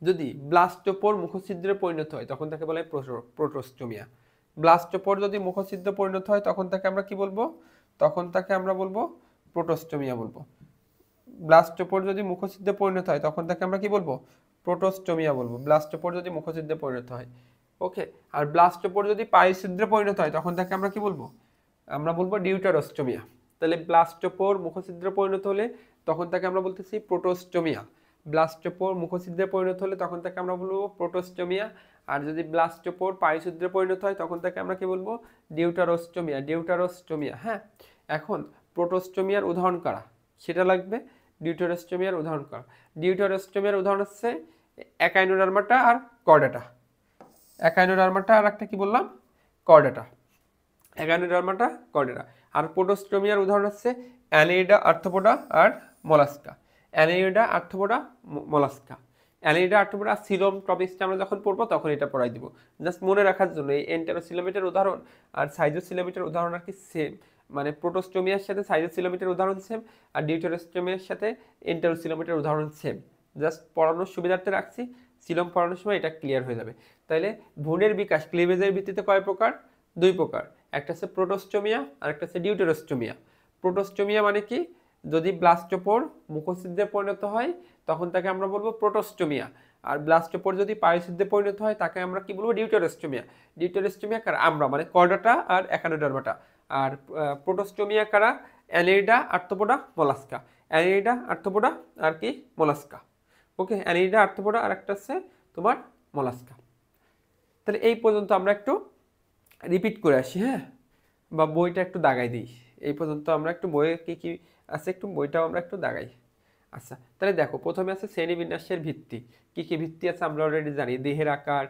যদি ব্লাস্টোপোর মুখছিদ্রে পরিণত হয় তখন তাকে বলা হয় প্রোটোস্টোমিয়া। ব্লাস্টোপোর যদি মুখছিদ্রে পরিণত হয় তখন তাকে আমরা কি বলবো, তখন তাকে আমরা বলবো প্রোটোস্টোমিয়া বলবো। ব্লাস্টোপোর যদি মুখছিদ্রে পরিণত হয় তখন তাকে আমরা কি বলবো, প্রোটোস্টোমিয়া বলবো, ব্লাস্টোপোর যদি মুখছিদ্রে পরিণত হয়। ওকে, আর ব্লাস্টোপোর যদি পাইছিদ্রে পরিণত হয় তখন তাকে আমরা কি বলবো, আমরা বলবো ডিউটারোস্টোমিয়া। তাহলে ব্লাস্টোপোর মুখছিদ্রে পরিণত হলে তখন তাকে আমরা বলতেছি প্রোটোস্টোমিয়া। ব্লাস্টোপোর মুখছিদ্রে পরিণত হলে তখন তাকে আমরা বলবো প্রোটোস্টোমিয়া। আর যদি ব্লাস্টোপোর পাইছিদ্রে পরিণত হয় তখন তাকে আমরা কি বলবো, ডিউটারোস্টোমিয়া, ডিউটারোস্টোমিয়া। হ্যাঁ, এখন প্রোটোস্টোমিয়ার উদাহরণ কারা সেটা লাগবে, ডিউটারোস্টোমিয়ার উদাহরণ কারা। ডিউটারোস্টোমিয়ার উদাহরণ হচ্ছে একাইনোডার্মাটা আর কর্ডাটা। একাইনোডার্মাটা আর একটা কি বললাম, কর্ডাটা। Echinodermata Chordata. আর প্রোটোস্টোমিয়ার উদাহরণ হচ্ছে অ্যানেইডা, আর্থ্রোপোডা আর Mollusca. Annelida, Arthropoda, Mollusca. Annelida, Arthropoda, coelom টপিক্সটা আমরা যখন পড়বো তখন এটা পড়াই দিব, জাস্ট মনে রাখার জন্য। এই এন্টেরোসিলোমেটের উদাহরণ আর সাইজোসিলোমেটের উদাহরণ আর কি সেম, মানে প্রোটোস্টোমিয়ার সাথে সাইজোসিলোমেটের উদাহরণ সেম, আর ডিউটারোস্টোমিয়ার সাথে এন্টেরোসিলোমেটের উদাহরণ সেম। জাস্ট পড়ানোর সুবিধার্থে রাখছি, সিলোম পড়ানোর সময় এটা ক্লিয়ার হয়ে যাবে। তাইলে ভ্রূণের বিকাশ ক্লিভেজের ভিত্তিতে কয় প্রকার, দুই প্রকার, একটা হচ্ছে প্রোটোস্টোমিয়া আর একটা হচ্ছে ডিউটারোস্টোমিয়া। প্রোটোস্টোমিয়া মানে কি, যদি ব্লাস্টোপোর মুখছিদ্রে পরিণত হয় তখন তাকে আমরা বলবো প্রোটোস্টোমিয়া। আর ব্লাস্টোপোর যদি পায়োছিদ্রে পরিণত হয় তাকে আমরা কি বলবো, ডিউটারোস্টোমিয়া। ডিউটারোস্টোমিয়া কারা, আমরা মানে কর্ডাটা আর একানোডার্মাটা। আর প্রোটোস্টোমিয়া কারা, অ্যানেইডা, আর্থ্রোপোডা, মোলাস্কা। অ্যানেইডা, আর্থ্রোপোডা আর কি মোলাস্কা। ওকে, অ্যানেইডা, আর্থ্রোপোডা আর একটা হচ্ছে তোমার মোলাস্কা। তাহলে এই পর্যন্ত আমরা একটু রিপিট করে আসি, হ্যাঁ, বা বইটা একটু দাগাই দিই। এই পর্যন্ত আমরা একটু বইয়ে কি কি আছে একটু বইটাও আমরা একটু দাগাই। আচ্ছা, তাহলে দেখো প্রথমে আছে শ্রেণীবিন্যাসের ভিত্তি। কি কি ভিত্তি আছে আমরা অলরেডি জানি, দেহের আকার,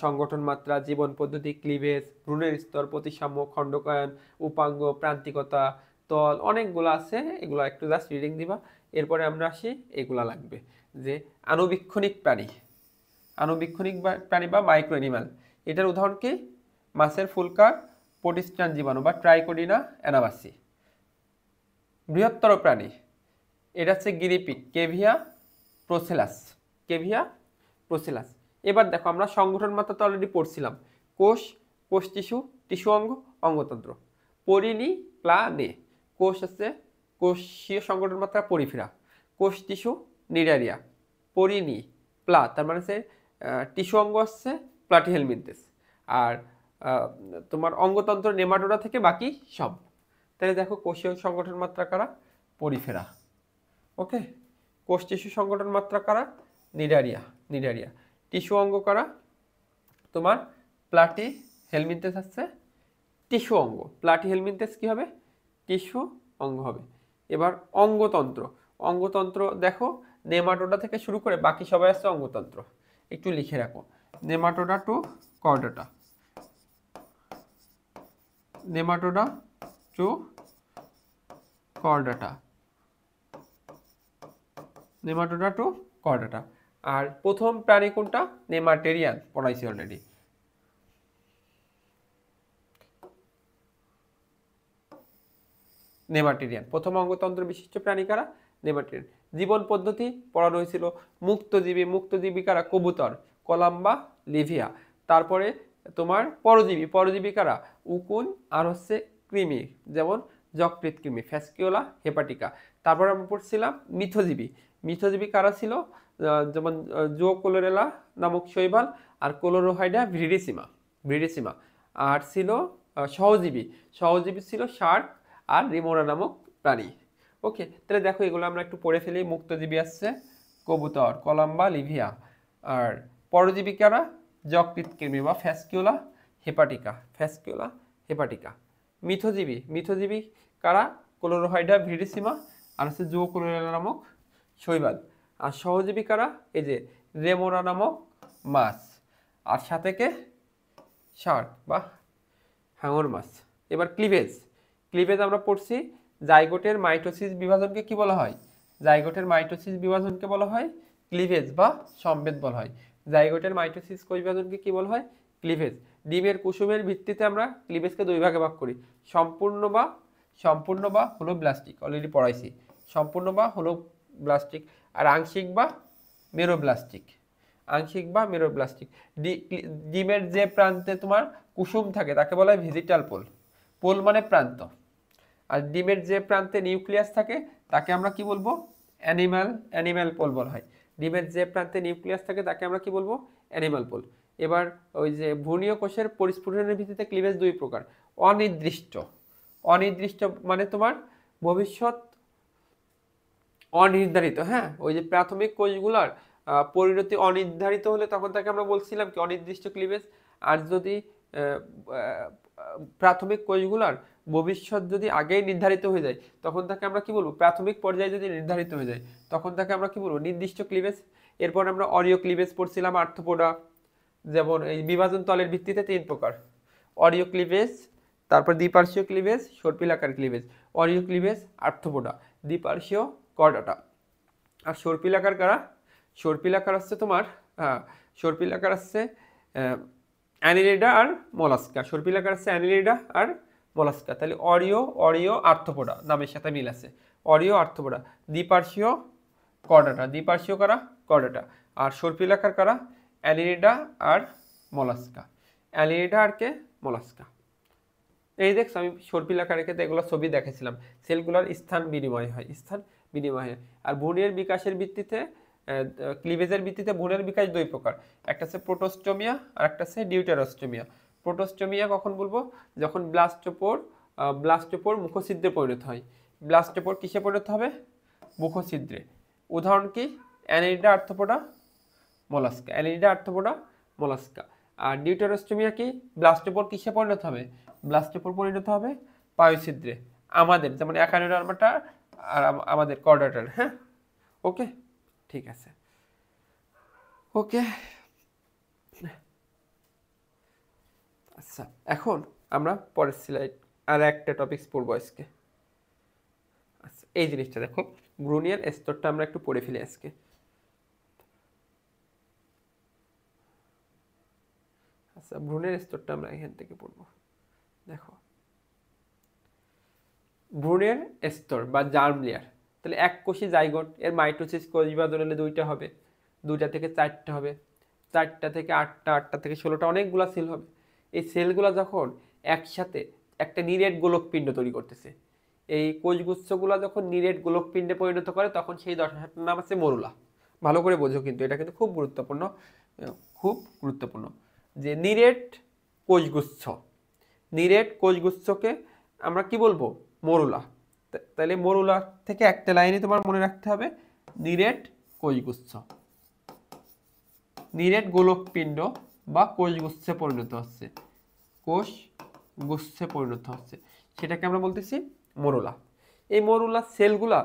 সংগঠন মাত্রা, জীবন পদ্ধতি, ক্লিভেজ, ভ্রূণের স্তর, প্রতিসাম্য, খণ্ডকায়ন, উপাঙ্গ, প্রান্তিকতা, তল, অনেকগুলো আছে, এগুলো একটু জাস্ট রিডিং দিবা। এরপরে আমরা আসি, এগুলা লাগবে যে আণুবীক্ষণিক প্রাণী। আণুবীক্ষণিক প্রাণী বা মাইক্রো অ্যানিমাল, এটার উদাহরণ কি, মাছের ফুলকা, প্রোটিস্টান জীবাণু বা ট্রাইকোডিনা অ্যানাবাসি। বৃহত্তর প্রাণী, এটা হচ্ছে গিনিপিগ, কেভিয়া প্রোসেলাস, কেভিয়া প্রোসেলাস। এবার দেখো আমরা সংগঠন মাত্রা তো অলরেডি পড়ছিলাম, কোষ, কোষ টিস্যু, টিস্যু অঙ্গ, অঙ্গতন্ত্র। পরিনি প্লানে, কোষ আছে কোষীয় সংগঠন মাত্রা পরিফেরা, কোষ টিস্যু নিডারিয়া, পরিনি প্লা তার মানে হচ্ছে টিস্যু অঙ্গ আসছে প্লাটিহেলমিনথেস, আর তোমার অঙ্গতন্ত্র নেমাটোডা থেকে বাকি সব। তাহলে দেখো কোষীয় সংগঠন মাত্রা কারা, পরিফেরা। ওকে, কোষ টিস্যু সংগঠন মাত্রা কারা, নিডারিয়া, নিডারিয়া। টিস্যু অঙ্গ কারা, তোমার প্লাটি হেলমিনথেস আছে টিস্যু অঙ্গ, প্লাটি হেলমিনথেস কি হবে, টিস্যু অঙ্গ হবে। এবার অঙ্গতন্ত্র, অঙ্গতন্ত্র দেখো নেমাটোডা থেকে শুরু করে বাকি সবাই আছে অঙ্গতন্ত্র, একটু লিখে রাখো, Nematoda to Chordata, Nematoda to Chordata, Nematoda to Chordata. আর প্রথম প্রাণী কোনটা, নেমাটেরিয়ান, পড়াইছি অলরেডি। নেমাটেরিয়ান, প্রথম অঙ্গতন্ত্র বিশিষ্ট প্রাণী কারা, নেমাটেরিয়ান। জীবন পদ্ধতি পড়ানো হয়েছিল, মুক্তজীবী, মুক্তজীবী কারা, কবুতর, কলাম্বা, লিভিয়া। তারপরে তোমার পরজীবী, পরজীবী কারা, উকুন আর হচ্ছে কৃমি, যেমন যকৃৎ কৃমি, ফ্যাসকিওলা হেপাটিকা। তারপর আমরা পড়ছিলাম মিথজীবী, মিথজীবী কারা ছিল, যেমন জো কোলোরেলা নামক শৈবাল আর কোলোরোহাইডা ভিরিডিসিমা, ভিরিডিসিমা। আর ছিল সহজীবী, সহজীবী ছিল শার্ক আর রিমোরা নামক প্রাণী। ওকে, তাহলে দেখো এগুলো আমরা একটু পড়ে ফেলি। মুক্তজীবী আসছে কবুতর, কলাম্বা, লিভিয়া। আর পরজীবী কারা, যকৃৎ কৃমি বা ফ্যাসকিওলা হেপাটিকা, ফ্যাসকিওলা হেপাটিকা। মিথজীবী, মিথজীবী কারা, কোলোরোহাইডা ভিরিডিসিমা আর হচ্ছে জো কোলোরেলা নামক শৈবাল। আর সহজীবী কারা, এই যে রেমোরা নামক মাছ, আর সাথে কে, শার্ক বা হাঙর মাছ। এবার ক্লিভেজ, ক্লিভেজ আমরা পড়ছি, জাইগোটের মাইটোসিস বিভাজনকে কি বলা হয়, জাইগোটের মাইটোসিস বিভাজনকে বলা হয় ক্লিভেজ বা সম্বেদ বলা হয়। জাইগোটের মাইটোসিস কোষ বিভাজনকে কি বলা হয়, ক্লিভেজ। ডিমের কুসুমের ভিত্তিতে আমরা ক্লিভেজকে দুই ভাগে ভাগ করি, সম্পূর্ণ বা হলো ব্লাস্টিক, অলরেডি পড়াইছি, সম্পূর্ণ বা হলো ব্লাস্টিক, আর আংশিক বা মেরোব্লাস্টিক, আংশিক বা মেরোব্লাস্টিক। ডিমের যে প্রান্তে তোমার কুসুম থাকে তাকে বলা হয় ভেজিটাল পোল, পোল মানে প্রান্ত। আর ডিমের যে প্রান্তে নিউক্লিয়াস থাকে তাকে আমরা কি বলবো, অ্যানিম্যাল পোল বলা হয়। ডিমের যে প্রান্তে নিউক্লিয়াস থাকে তাকে আমরা কি বলবো, অ্যানিম্যাল পোল। এবার ওই যে ভ্রূণীয় কোষের পরিস্ফুটনের ভিত্তিতে ক্লিভেজ দুই প্রকার, অনির্দিষ্ট মানে তোমার ভবিষ্যৎ অনির্ধারিত, হ্যাঁ, ওই যে প্রাথমিক কোষগুলোর পরিণতি অনির্ধারিত হলে তখন তাকে আমরা বলছিলাম কি অনির্দিষ্ট ক্লিভেজ। আর যদি প্রাথমিক কোষগুলোর ভবিষ্যৎ যদি আগেই নির্ধারিত হয়ে যায় তখন তাকে আমরা কি বলবো, প্রাথমিক পর্যায়ে যদি নির্ধারিত হয়ে যায় তখন তাকে আমরা কি বলবো, নির্দিষ্ট ক্লিভেজ। এরপর আমরা অরিও ক্লিভেজ পড়ছিলাম, আর্থ্রোপোডা, যেমন এই বিভাজন তলের ভিত্তিতে তিন প্রকার, অরিও ক্লিভেজ, তারপর দ্বিপার্শ্বীয় ক্লিভেজ, সর্পিলাকার ক্লিভেজ। অরিও ক্লিভেজ আর্থ্রোপোডা, দ্বিপার্শ্বীয় কর্ডাটা। আর সর্পিলাকার কারা, সর্পিলাকার হচ্ছে তোমার সর্পিলাকার হচ্ছে অ্যানিলিডা আর মোলাস্কা, সর্পিলাকার হচ্ছে অ্যানিলিডা আর মোলাস্কা। তাহলে অরিও আর্থ্রোপোডা নামের সাথে মিল আছে, অরিও আর্থ্রোপোডা। দ্বিপার্শ্বীয় কারা, কর্ডাটা। আর সর্পিলাকার কারা, অ্যানিলিডা আর মোলাস্কা, অ্যানিলিডা আর কে, মোলাস্কা। এই দেখছো আমি সর্পিলাকার রেখে এগুলো ছবি দেখেছিলাম, সেলগুলোর স্থান বিনিময় হয়, আর ভ্রূণের বিকাশের ভিত্তিতে ক্লিভেজের ভিত্তিতে ভ্রূণের বিকাশ দুই প্রকার, একটা হচ্ছে প্রোটোস্টোমিয়া আর একটা হচ্ছে ডিউটেরোস্টোমিয়া। প্রোটোস্টোমিয়া কখন বলবো, যখন ব্লাস্টোপোর মুখছিদ্রে পরিণত হয়। ব্লাস্টোপোর কিসে পরিণত হবে, মুখছিদ্রে। উদাহরণ কি, অ্যানিলিডা আর্থ্রোপোডা, মোলাস্কা। আর ডিউটেরোস্টোমিয়া কি, ব্লাস্টোপোর কিসে পরিণত হবে, ব্লাস্টোপোর পরিণত হবে পায়োছিদ্রে, আমাদের যেমন একানোডার্মাটা আর আমাদের কর্ডাটার। হ্যাঁ, ওকে, ঠিক আছে, ওকে। আচ্ছা, এখন আমরা পরের স্লাইড আর একটা টপিকস পড়বো আজকে। আচ্ছা, এই জিনিসটা দেখো, ভ্রূণীয় স্তরটা আমরা একটু পড়ে ফেলি আজকে। আচ্ছা, ভ্রূণের স্তরটা আমরা এখান থেকে পড়বো। দেখো, ভ্রূণের স্তর বা জার্ম লেয়ার, তাহলে এক কোষী জাইগোট, এর মাইটোসিস কোষ বিভাজন হলে দুইটা হবে, দুইটা থেকে চারটা হবে, চারটা থেকে আটটা, আটটা থেকে 16টা, অনেকগুলা সেল হবে। এই সেলগুলো যখন একসাথে একটা নিরেট গোলকপিণ্ড তৈরি করতেছে, এই কোষগুচ্ছগুলো যখন নিরেট গোলকপিণ্ডে পরিণত করে তখন সেই দশাটার নাম আছে মরুলা। ভালো করে বোঝো কিন্তু, এটা কিন্তু খুব গুরুত্বপূর্ণ যে নিরেট কোষগুচ্ছকে আমরা কি বলবো, মরুলা। তাহলে মরুলা থেকে একটা লাইনে তোমার মনে রাখতে হবে, নিরেট কোষগুচ্ছ, নিরেট গোলকপিণ্ড বা কোষগুচ্ছে পরিণত হচ্ছে, সেটাকে আমরা বলতেছি মরুলা। এই মরুলা সেলগুলা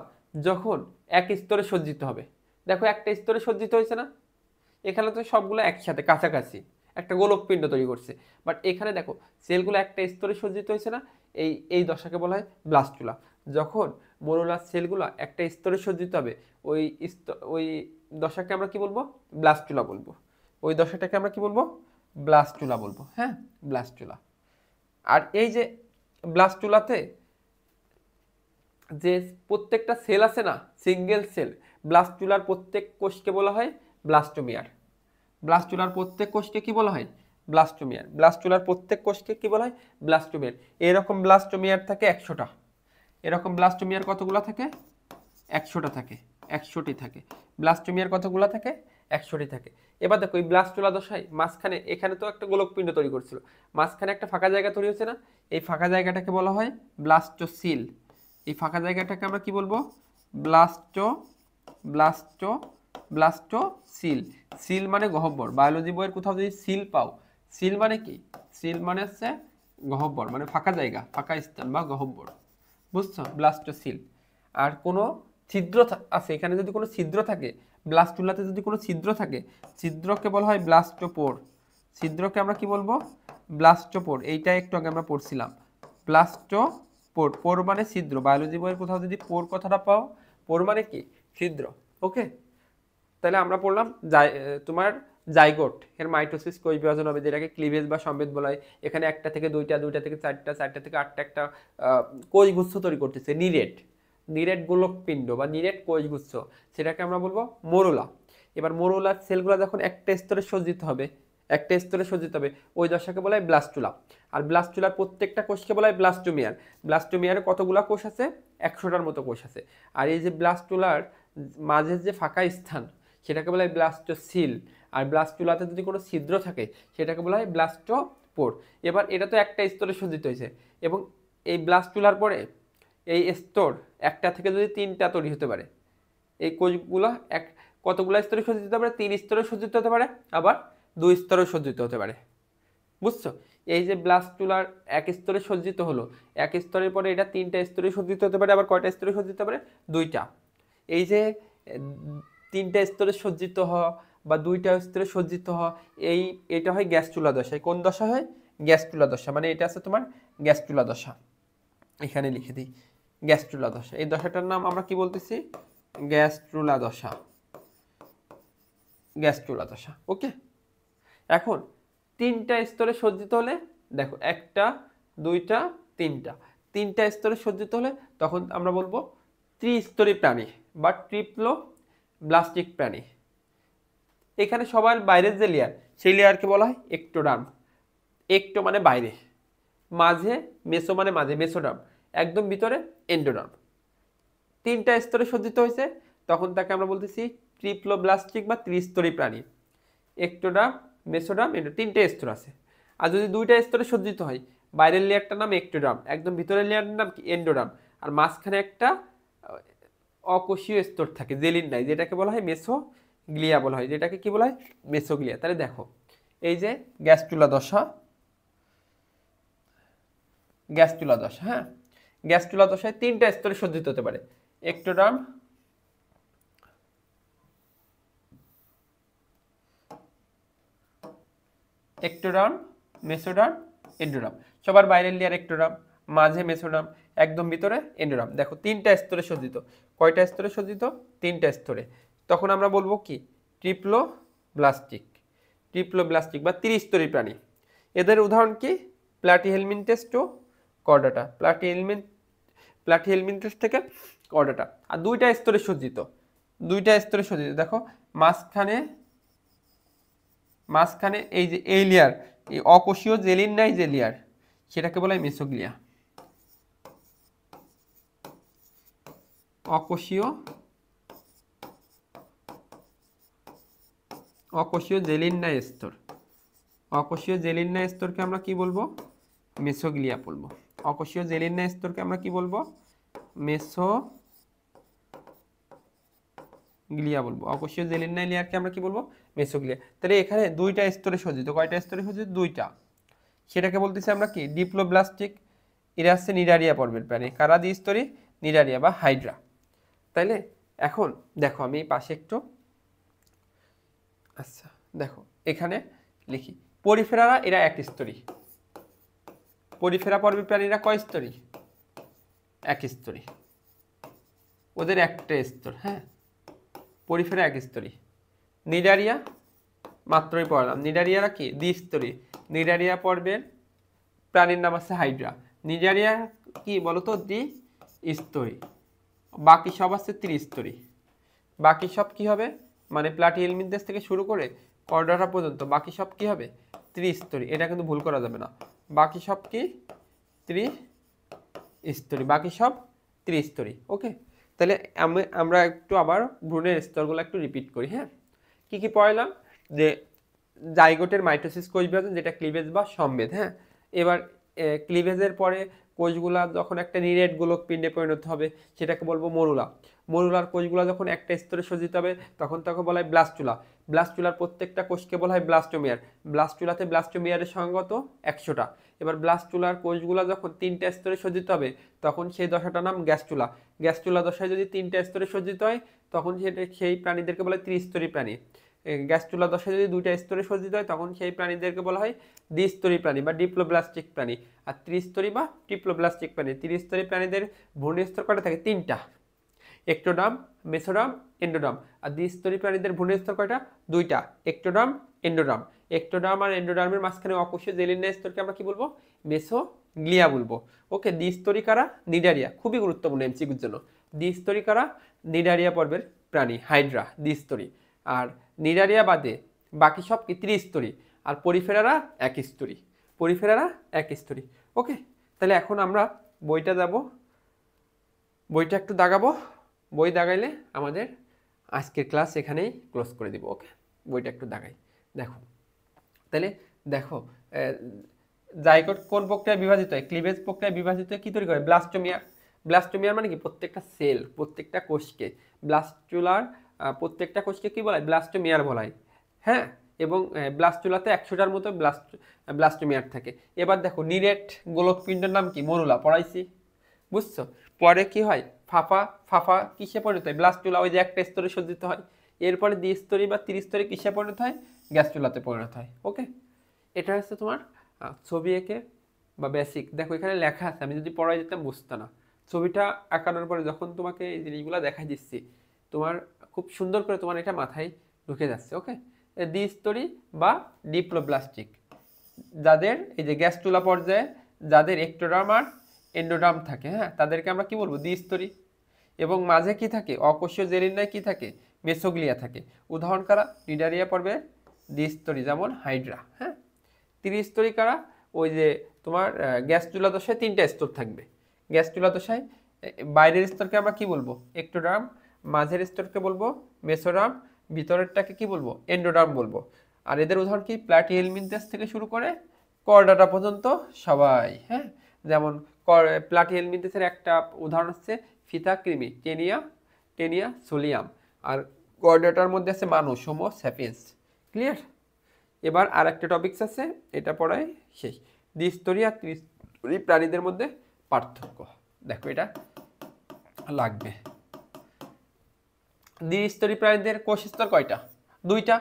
যখন এক স্তরে সজ্জিত হবে, দেখো একটা স্তরে সজ্জিত হয়েছে না, এখানে তো সবগুলো একসাথে কাছাকাছি একটা গোলকপিণ্ড তৈরি করছে, বাট এখানে দেখো সেলগুলো একটা স্তরে সজ্জিত হয়েছে না, এই দশাকে বলা হয় ব্লাস্টুলা। যখন মরুলার সেলগুলো একটা স্তরে সজ্জিত হবে ওই দশাকে আমরা কি বলবো, ব্লাস্টুলা বলবো। ওই দশাটাকে আমরা কি বলবো, ব্লাস্টুলা বলবো। হ্যাঁ, ব্লাস্টুলা। আর এই যে ব্লাস্টুলাতে যে প্রত্যেকটা সেল আছে না, সিঙ্গেল সেল, ব্লাস্টুলার প্রত্যেক কোষকে বলা হয় ব্লাস্টোমিয়ার। ব্লাস্টুলার প্রত্যেক কোষকে কি বলা হয়, ব্লাস্টুলার প্রত্যেক কোষকে কি বলা হয়, ব্লাস্টোমিয়ার। এরকম ব্লাস্টোমিয়ার থাকে 100টা, এরকম ব্লাস্টোমিয়ার কতগুলো থাকে, 100টা থাকে, 100টি থাকে। ব্লাস্টোমিয়ার কতগুলো থাকে, 100টি থাকে। এবার দেখো এই ব্লাস্টুলা দশায় মাঝখানে, এখানে তো একটা গোলকপিণ্ড তৈরি করছিল, মাঝখানে একটা ফাঁকা জায়গা তৈরি হচ্ছে না, এই ফাঁকা জায়গাটাকে বলা হয় ব্লাস্টোসিল। এই ফাঁকা জায়গাটাকে আমরা কি বলবো, ব্লাস্টোসিল। সিল মানে গহ্বর, বায়োলজি বইয়ের কোথাও যদি সিল পাও, সিল মানে কি, সিল মানে হচ্ছে গহ্বর, মানে ফাঁকা জায়গা, ফাঁকা স্থান বা গহ্বর, বুঝছো, ব্লাস্টোসিল। আর কোনো ছিদ্র আছে, এখানে যদি কোনো ছিদ্র থাকে, ব্লাস্টুলাতে যদি কোনো ছিদ্র থাকে, ছিদ্রকে বলা হয় ব্লাস্টোপোর। ছিদ্রকে আমরা কি বলবো, ব্লাস্টোপোর। এইটা একটু আগে আমরা পড়ছিলাম, ব্লাস্টোপোর। পোর মানে ছিদ্র, বায়োলজি বইয়ের কোথাও যদি পোর কথাটা পাও, পোর মানে কি, ছিদ্র। ওকে, তাহলে আমরা পড়লাম তোমার জাইগোট এর মাইটোসিস কোষ বিভাজন হবে, যেটাকে ক্লিভেজ বা সমবেত বলা হয়। এখানে একটা থেকে দুইটা, দুইটা থেকে চারটা, চারটা থেকে আটটা একটা কোষগুচ্ছ তৈরি করতেছে, নিরেট নিরেট গোলকপিণ্ড বা নিরেট কোষগুচ্ছ, সেটাকে আমরা বলবো মোরুলা। এবার মোরুলার সেলগুলো যখন একটা স্তরে সজ্জিত হবে, একটা স্তরে সজ্জিত হবে, ওই দশাকে বলা হয় ব্লাস্টুলা। আর ব্লাস্টুলার প্রত্যেকটা কোষকে বলা হয় ব্লাস্টোমিয়ার। ব্লাস্টোমিয়ারে কতগুলা কোষ আছে? 100টার মতো কোষ আছে। আর এই যে ব্লাস্টুলার মাঝের যে ফাঁকা স্থান, সেটাকে বলা হয় ব্লাস্টোসিল। আর ব্লাস্টুলাতে যদি কোনো ছিদ্র থাকে, সেটাকে বলা হয় ব্লাস্টোপোর। এবার এটা তো একটা স্তরে সজ্জিত হয়েছে, এবং এই ব্লাস্টুলার পরে এই স্তর একটা থেকে যদি 3টা তৈরি হতে পারে, এই কোষগুলো কতগুলো স্তরে সজ্জিত হতে পারে? 3 স্তরে সজ্জিত হতে পারে, আবার 2 স্তরে সজ্জিত হতে পারে। বুঝছো? এই যে ব্লাস্টুলার এক স্তরে সজ্জিত হলো, এক স্তরের পরে এটা 3টা স্তরে সজ্জিত হতে পারে, আবার কয়টা স্তরে সজ্জিত হতে পারে? 2টা। এই যে 3টা স্তরে সজ্জিত হওয়া বা 2টা স্তরে সজ্জিত হওয়া, এটা হয় গ্যাস্ট্রুলা দশা। কোন দশা হয়? গ্যাস্ট্রুলা দশা। মানে এটা আছে তোমার গ্যাস্ট্রুলা দশা। এখানে লিখে দিই গ্যাস্ট্রুলা দশা। এই দশাটার নাম আমরা কি বলতেছি? গ্যাস্ট্রুলা দশা। গ্যাস্ট্রুলা দশা। ওকে, এখন 3টা স্তরে সজ্জিত হলে, দেখো 1টা 2টা 3টা স্তরে সজ্জিত হলে তখন আমরা বলবো ত্রিস্তরী প্রাণী বা ট্রিপ্লো ব্লাস্টিক প্রাণী। এখানে সবার বাইরের যে লেয়ার, সেই লেয়ারকে বলা হয় এক্টোডার্ম। একটো মানে বাইরে, মাঝে মেসো মানে মাঝে, মেসোডার্ম, একদম ভিতরে এন্ডোডার্ম। 3টা স্তরে সজ্জিত হয়েছে, তখন তাকে আমরা বলতেছি ট্রিপ্লোব্লাস্টিক বা ত্রিস্তরী প্রাণী। এক্টোডার্ম, মেসোডার্ম, এন্ডো, 3টে স্তর আছে। আর যদি 2টা স্তরে সজ্জিত হয়, বাইরের লেয়ারটার নাম এক্টোডার্ম, একদম ভিতরের লেয়ারের নাম কি? এন্ডোডার্ম। আর মাঝখানে একটা অকোষীয় স্তর থাকে, জেলিন নাই, যেটাকে বলা হয় মেসোগ্লিয়া বলা হয়। যেটাকে কি বলা হয়? মেসোগ্লিয়া। তাহলে দেখো, এই যে গ্যাস্ট্রুলা দশা, গ্যাস্ট্রুলা দশা, হ্যাঁ, গ্যাস্ট্রুলা দশায় 3টা স্তরে সজ্জিত হতে পারে, এক্টোডার্ম, এক্টোডার্ম, মেসোডার্ম, এন্ডোডার্ম। সবার বাইরের লেয়ার এক্টোডার্ম, মাঝে মেসোডার্ম, একদম ভিতরে এন্ডোডার্ম। দেখো 3টা স্তরে সজ্জিত। কয়টা স্তরে সজ্জিত? 3টা স্তরে। তখন আমরা বলবো কি? ট্রিপ্লোব্লাস্টিক। ট্রিপ্লোব্লাস্টিক বা ত্রিস্তরী প্রাণী। এদের উদাহরণ কি? প্লাটিহেলমিনথেস টু কর্ডাটা, প্লাটিহেলমিনথেস থেকে কর্ডাটা। আর 2টা স্তরে সজ্জিত, 2টা স্তরে সজ্জিত। দেখো মাঝখানে এই যে এই লেয়ার, এই অকোষীয় জেলিন নাই যে লেয়ার, সেটাকে বলা হয় মেসোগ্লিয়া। অকোষীয় জেলিন নাই স্তর, অকোষীয় জেলিন নাই স্তরকে আমরা কি বলবো? মেসোগ্লিয়া বলবো। অকোষীয় জেলিন নাই স্তরকে আমরা কি বলবো? মেসোগ্লিয়া বলবো। অকোষীয় জেলিন নাই লেয়ারকে আমরা কি বলবো? মেসোগ্লিয়া। তাহলে এখানে 2টা স্তরে সজ্জিত। কয়টা স্তরে সজ্জিত? 2টা। সেটাকে বলতেছি আমরা কি? ডিপ্লোব্লাস্টিক। এরা হচ্ছে নিডারিয়া পর্বের প্রাণী। কারা দ্বিস্তরী? নিডারিয়া বা হাইড্রা। তাইলে এখন দেখো, আমি পাশে একটু, আচ্ছা দেখো এখানে লিখি, পরিফেরারা এরা এক স্তরী। পরিফেরা পর্বের প্রাণীরা কয় স্তরী? এক স্তরী। ওদের একটা স্তর, হ্যাঁ, পরিফেরা এক স্তরী। নিডারিয়া মাত্রই পড়লাম, নিডারিয়ারা কি? দ্বিস্তরী। নিডারিয়া পর্বের প্রাণীর নাম আছে হাইড্রা। নিডারিয়া কি বলতো? দ্বিস্তরী। বাকি সব আছে ত্রিস্তরী। বাকি সব কি হবে? মানে প্লাটিহেলমিনথেস থেকে শুরু করে কর্ডাটা পর্যন্ত বাকি সব কি হবে? ত্রিস্তরী। এটা কিন্তু ভুল করা যাবে না। বাকি সব কি? ত্রিস্তরী। বাকি সব ত্রিস্তরী। ওকে, তাহলে আমরা একটু আবার ভ্রূণের স্তরগুলো একটু রিপিট করি। হ্যাঁ, কি কি পড়লাম? যে জাইগোটের মাইটোসিস কোষ বিভাজন, যেটা ক্লিভেজ বা সমবেত। হ্যাঁ, এবার ক্লিভেজের পরে কোষগুলা যখন একটা নিরেট গোলক পিণ্ডে পরিণত হবে, সেটাকে বলবো মরুলা। মরুলার কোষগুলো যখন একটা স্তরে সজ্জিত হবে, তখন তাকে বলা হয় ব্লাস্টুলা। ব্লাস্টুলার প্রত্যেকটা কোষকে বলা হয় ব্লাস্টোমিয়ার। ব্লাস্টুলাতে ব্লাস্টোমিয়ারের সংখ্যা কত? 100টা। এবার ব্লাস্টুলার কোষগুলো যখন 3টা স্তরে সজ্জিত হবে, তখন সেই দশাটার নাম গ্যাস্টুলা। গ্যাস্টুলা দশায় যদি 3টা স্তরে সজ্জিত হয়, তখন সেই প্রাণীদেরকে বলা হয় ত্রিস্তরী প্রাণী। গ্যাস্ট্রুলা দশায় যদি 2টা স্তরে সজ্জিত হয়, তখন সেই প্রাণীদেরকে বলা হয় দ্বিস্তরী প্রাণী বা ডিপ্লোব্লাস্টিক প্রাণী। আর ত্রিস্তরী বা ট্রিপ্লোব্লাস্টিক প্রাণী। ত্রিস্তরী প্রাণীদের ভ্রূণস্তর কয়টা থাকে? 3টা, এক্টোডার্ম, মেসোডার্ম, এন্ডোডার্ম। আর দ্বিস্তরী প্রাণীদের ভ্রূণস্তর কয়টা? 2টা, এক্টোডার্ম, এন্ডোডার্ম। একটোডার্ম আর এন্ডোডার্মের মাঝখানে অকোষীয় জেলিনিয়া স্তরকে আমরা কি বলবো? মেসোগ্লিয়া বলবো। ওকে, দ্বিস্তরী কারা? নিডারিয়া। খুবই গুরুত্বপূর্ণ এমসিকিউর জন্য। দ্বিস্তরী কারা? নিডারিয়া পর্বের প্রাণী, হাইড্রা, দ্বিস্তরী। আর নিডারিয়া বাদে বাকি সব কি ত্রিস্তরী। আর পরিফেরারা একস্তরী। পরিফেরারা একস্তরী। ওকে, তাহলে এখন আমরা বইটা যাব, বইটা একটু দাগাবো। বই দাগাইলে আমাদের আজকের ক্লাস এখানেই ক্লোজ করে দিব। ওকে, বইটা একটু দাগাই। দেখো, তাহলে দেখো জাইগোট কোন প্রক্রিয়ায় বিভাজিত হয়? ক্লিভেজ প্রক্রিয়ায় বিভাজিত হয়ে কি তৈরি করে? ব্লাস্টোমিয়ার। ব্লাস্টোমিয়ার মানে কি? প্রত্যেকটা সেল, প্রত্যেকটা কোষকে, ব্লাস্টুলার প্রত্যেকটা কোষকে কি বলা হয়? ব্লাস্টোমিয়ার বলা হয়। হ্যাঁ, এবং ব্লাস্টুলাতে 100টার মতো ব্লাস্টোমিয়ার থাকে। এবার দেখো, নিরেট গোলকপিণ্ডের নাম কি? মরুলা, পড়াইছি, বুঝছো? পরে কি হয়? ফাফা। ফাফা কিসে পরিণত হয়? ব্লাস্টুলা, ওই যে একটা স্তরে সজ্জিত হয়। এরপরে দ্বিস্তরী বা ত্রিস্তরী কিসে পরিণত হয়? গ্যাস্ট্রুলাতে পরিণত হয়। ওকে, এটা হচ্ছে তোমার ছবি এঁকে বা বেসিক। দেখো এখানে লেখা আছে, আমি যদি পড়াই যেতাম বুঝতো না। ছবিটা আঁকানোর পরে যখন তোমাকে এই জিনিসগুলো দেখাই দিচ্ছি, তোমার খুব সুন্দর করে তোমার এটা মাথায় ঢুকে যাচ্ছে। ওকে, দ্বিস্তরী বা ডিপ্লোব্লাস্টিক, যাদের এই যে গ্যাস্ট্রুলা পর্যায়ে যাদের একটোডার্ম আর এন্ডোডার্ম থাকে, হ্যাঁ, তাদেরকে আমরা কি বলবো? দ্বিস্তরী। এবং মাঝে কি থাকে? অকোষীয় জেলিনায় কি থাকে? মেসোগ্লিয়া থাকে। উদাহরণ কারা? নিডারিয়া পর্বে দ্বিস্তরী, যেমন হাইড্রা। হ্যাঁ, ত্রিস্তরী কারা? ওই যে তোমার গ্যাস্ট্রুলা দশায় 3টা স্তর থাকবে। গ্যাস্ট্রুলা দশায় বাইরের স্তরকে আমরা কি বলবো? একটোডার্ম। মাঝের স্তরকে বলবো মেসোডার্ম। ভিতরেরটাকে কি বলবো? এন্ডোডার্ম বলবো। আর এদের উদাহরণ কি? প্লাটিহেলমিনথেস থেকে শুরু করে কর্ডাটা পর্যন্ত সবাই। হ্যাঁ, যেমন প্লাটিহেলমিনথেসের একটা উদাহরণ হচ্ছে ফিতা কৃমি, টেনিয়া সোলিয়াম। আর কর্ডাটার মধ্যে আছে মানুষ, হোমো স্যাপিয়েন্স। ক্লিয়ার? এবার আর একটা টপিকস আছে, এটা পড়ায় শেষ। দ্বিস্তরী আর ত্রিস্তরী প্রাণীদের মধ্যে পার্থক্য দেখো, এটা লাগবে। দ্বিস্তরী প্রাণীদের কোষ স্তর কয়টা? 2টা,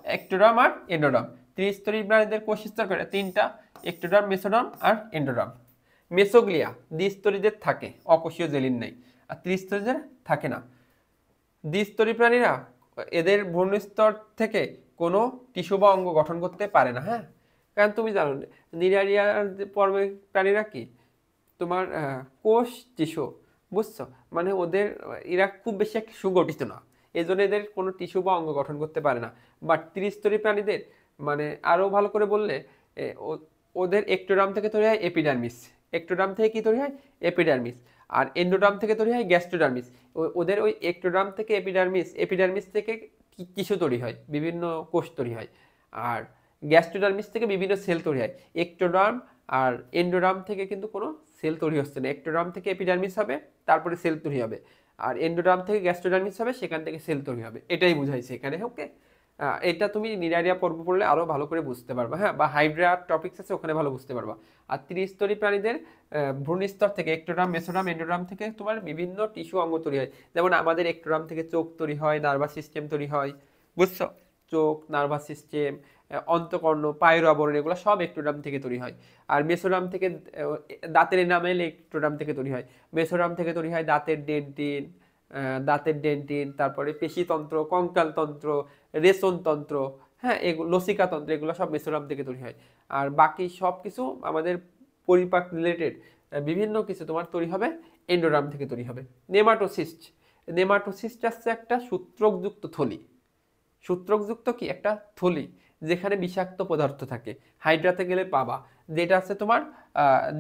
একটোডার্ম আর এন্ডোডার্ম। ত্রিস্তরী প্রাণীদের কোষ স্তর কয়টা? 3টা, একটোডার্ম, মেসোডার্ম আর এন্ডোডার্ম। মেসোগ্লিয়া দ্বিস্তরীদের থাকে, অকোষীয় জেলিন নাই। আর ত্রিস্তরীদের থাকে না। দ্বিস্তরী প্রাণীরা এদের ভ্রূণস্তর থেকে কোনো টিস্যু বা অঙ্গ গঠন করতে পারে না। হ্যাঁ, কারণ তুমি জানো নিডারিয়ার পর্বের প্রাণীরা কি তোমার কোষ টিস্যু, বুঝছো? মানে ওদের এরা খুব বেশি একটা সুগঠিত না, এই জন্য এদের কোনো টিস্যু বা অঙ্গ গঠন করতে পারে না। বাট ত্রিস্তরী প্রাণীদের মানে আরও ভালো করে বললে ওদের একটোডার্ম থেকে তৈরি হয় এপিডার্মিস। একটোডার্ম থেকে কি তৈরি হয়? এপিডার্মিস। আর এন্ডোডার্ম থেকে তৈরি হয় গ্যাস্ট্রোডার্মিস। ওদের ওই একটোডার্ম থেকে এপিডার্মিস থেকে টিস্যু তৈরি হয়, বিভিন্ন কোষ তৈরি হয়। আর গ্যাস্ট্রোডার্মিস থেকে বিভিন্ন সেল তৈরি হয়। একটোডার্ম আর এন্ডোডার্ম থেকে কিন্তু কোনো সেল তৈরি হচ্ছে না। একটোডার্ম থেকে এপিডার্মিস হবে, তারপরে সেল তৈরি হবে। আর এন্ডোডার্ম থেকে গ্যাস্ট্রোডার্মিস হবে, সেখান থেকে সেল তৈরি হবে। এটাই বুঝাইছে এখানে। ওকে, এটা তুমি নিডারিয়া পর্ব পড়লে আরও ভালো করে বুঝতে পারবা। হ্যাঁ, বা হাইড্রা টপিক্স আছে, ওখানে ভালো বুঝতে পারবা। আর ত্রিস্তরী প্রাণীদের ভ্রূণস্তর থেকে একটোডার্ম, মেসোডার্ম, এন্ডোডার্ম থেকে তোমার বিভিন্ন টিস্যু অঙ্গ তৈরি হয়। যেমন আমাদের একটোডার্ম থেকে চোখ তৈরি হয়, নার্ভাস সিস্টেম তৈরি হয়, বুঝছো? চোখ, নার্ভাস সিস্টেম, অন্তঃকর্ণ, পায়ের আবরণ, এগুলো সব একটোডার্ম থেকে তৈরি হয়। আর মেসোডার্ম থেকে দাঁতের এনামেল একটোডার্ম থেকে তৈরি হয়। মেসোডার্ম থেকে তৈরি হয় দাঁতের ডেন্টিন, তারপরে পেশিতন্ত্র, কঙ্কালতন্ত্র, রেশনতন্ত্র, হ্যাঁ, এগুলো লসিকাতন্ত্র, এগুলো সব মেসোডার্ম থেকে তৈরি হয়। আর বাকি সব কিছু আমাদের পরিপাক রিলেটেড বিভিন্ন কিছু তোমার তৈরি হবে এন্ডোডার্ম থেকে তৈরি হবে। নেমাটোসিস্ট হচ্ছে একটা সূত্রকযুক্ত থলি। সূত্রকযুক্ত কি? একটা থলি যেখানে বিষাক্ত পদার্থ থাকে। হাইড্রাতে গেলে পাবা, যেটা আছে তোমার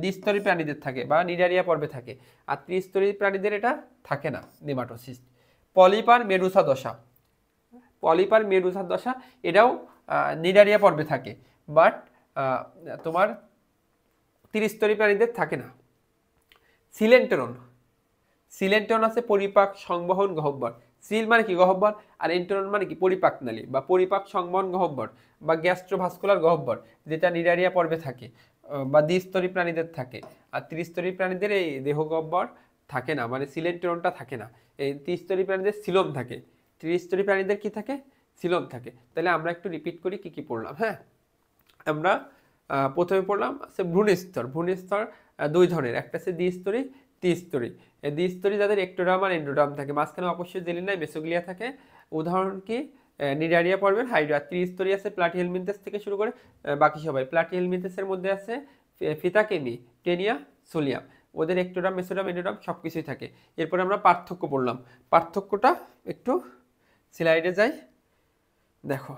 দ্বিস্তরী প্রাণীদের থাকে বা নিডারিয়া পর্বে থাকে। আর ত্রিস্তরী প্রাণীদের এটা থাকে না, নেমাটোসিস্ট। পলিপ আর মেডুসার দশা এটাও নিডারিয়া পর্বে থাকে, বাট তোমার ত্রিস্তরী প্রাণীদের থাকে না। সিলেন্টেরন আছে পরিপাক সংবহন গহ্বর। সিল মানে কি? গহ্বর। আর এন্টেরন মানে কি? পরিপাক নালী বা পরিপাক সংবহন গহ্বর বা গ্যাস্ট্রোভাস্কুলার গহ্বর, যেটা নিডারিয়া পর্বে থাকে বা দ্বিস্তরী প্রাণীদের থাকে। আর ত্রিস্তরী প্রাণীদের এই দেহ গহ্বর থাকে না, মানে সিলেন্টেরনটা থাকে না। এই ত্রিস্তরী প্রাণীদের সিলোম থাকে। ত্রিস্তরী প্রাণীদের কি থাকে? সিলোম থাকে। তাহলে আমরা একটু রিপিট করি কি কি পড়লাম। হ্যাঁ, আমরা প্রথমে পড়লাম আছে ভ্রূণস্তর। ভ্রূণস্তর 2 ধরনের, একটা আছে দ্বিস্তরী, ত্রিস্তরী। দ্বিস্তরী যাদের একটোডার্ম আর এন্ডোডার্ম থাকে, মাঝখানে অবশ্যই জেলিনায় মেসোগ্লিয়া থাকে। উদাহরণ কি? নিডারিয়া পর্বের হাইড্রা। ত্রিস্তরী আছে প্লাটিহেলমিনথেস থেকে শুরু করে বাকি সবাই। প্লাটিহেলমিনথেসের মধ্যে আছে ফিতাকেমি, টেনিয়া, সোলিয়াম। ওদের একটোডাম, মেসোডাম, এন্ডোডাম সব কিছুই থাকে। এরপরে আমরা পার্থক্য পড়লাম। পার্থক্যটা একটু স্লাইডে যাই, দেখো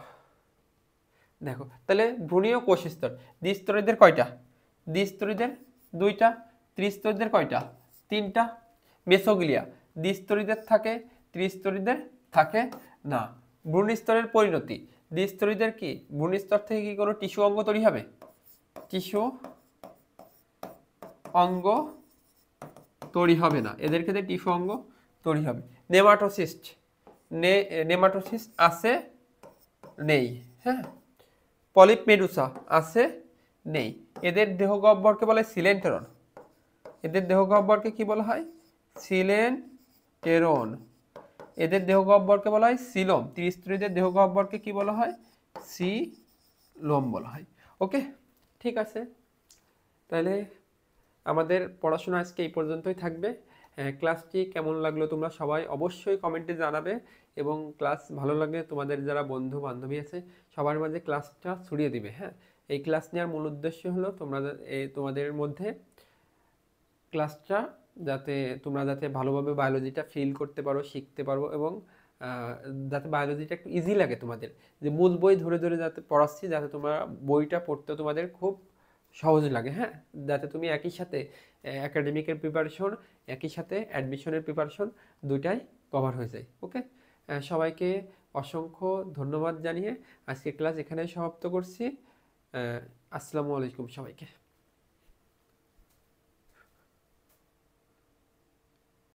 দেখো তাহলে ভ্রূণীয় কোষ স্তর। দ্বিস্তরীদের কয়টা? দ্বিস্তরীদের দুইটা। ত্রিস্তরীদের কয়টা? তিনটা। মেসোগ্লিয়া দ্বিস্তরীদের থাকে, ত্রিস্তরীদের থাকে না। ভ্রূণস্তরের পরিণতি। দ্বিস্তরীদের কি ভ্রূণস্তর থেকে কি কোনো টিস্যু অঙ্গ তৈরি হবে? টিস্যু অঙ্গ তৈরি হবে না, এদের ক্ষেত্রে টিস্যু অঙ্গ তৈরি হবে। নেমাটোসিস্ট, নেমাটোসিস্ট আছে নেই, হ্যাঁ। পলিপ মেডুসা আছে নেই। এদের দেহ গহ্বরকে বলা হয় সিলেন্টেরন। এদের দেহ গহ্বরকে কি বলা হয়? সিলেন্টেরন। এদের দেহ গহ্বরকে বলা হয় সিলোম। ত্রিস্তরীদের দেহ গহ্বরকে কি বলা হয়? সিলোম বলা হয়। ওকে, ঠিক আছে। তাহলে আমাদের পড়াশোনা আজকে এই পর্যন্তই থাকবে। ক্লাসটি কেমন লাগলো তোমরা সবাই অবশ্যই কমেন্টে জানাবে, এবং ক্লাস ভালো লাগলে তোমাদের যারা বন্ধু বান্ধবী আছে সবার মাঝে ক্লাসটা ছড়িয়ে দিবে। হ্যাঁ, এই ক্লাস নেওয়ার মূল উদ্দেশ্য হলো তোমাদের মধ্যে ক্লাসটা যাতে ভালোভাবে বায়োলজিটা ফিল করতে পারো, শিখতে পারো, এবং যাতে বায়োলজিটা একটু ইজি লাগে তোমাদের। যে মূল বই ধরে ধরে যাতে পড়াচ্ছি, যাতে তোমরা বইটা পড়তে তোমাদের খুব সহজ লাগে। হ্যাঁ, যাতে তুমি একই সাথে একাডেমিকের প্রিপারেশন, একই সাথে অ্যাডমিশনের প্রিপারেশন দুইটাই কভার হয়ে যায়। ওকে, সবাইকে অসংখ্য ধন্যবাদ জানিয়ে আজকে ক্লাস এখানে সমাপ্ত করছি। আসসালামু আলাইকুম সবাইকে।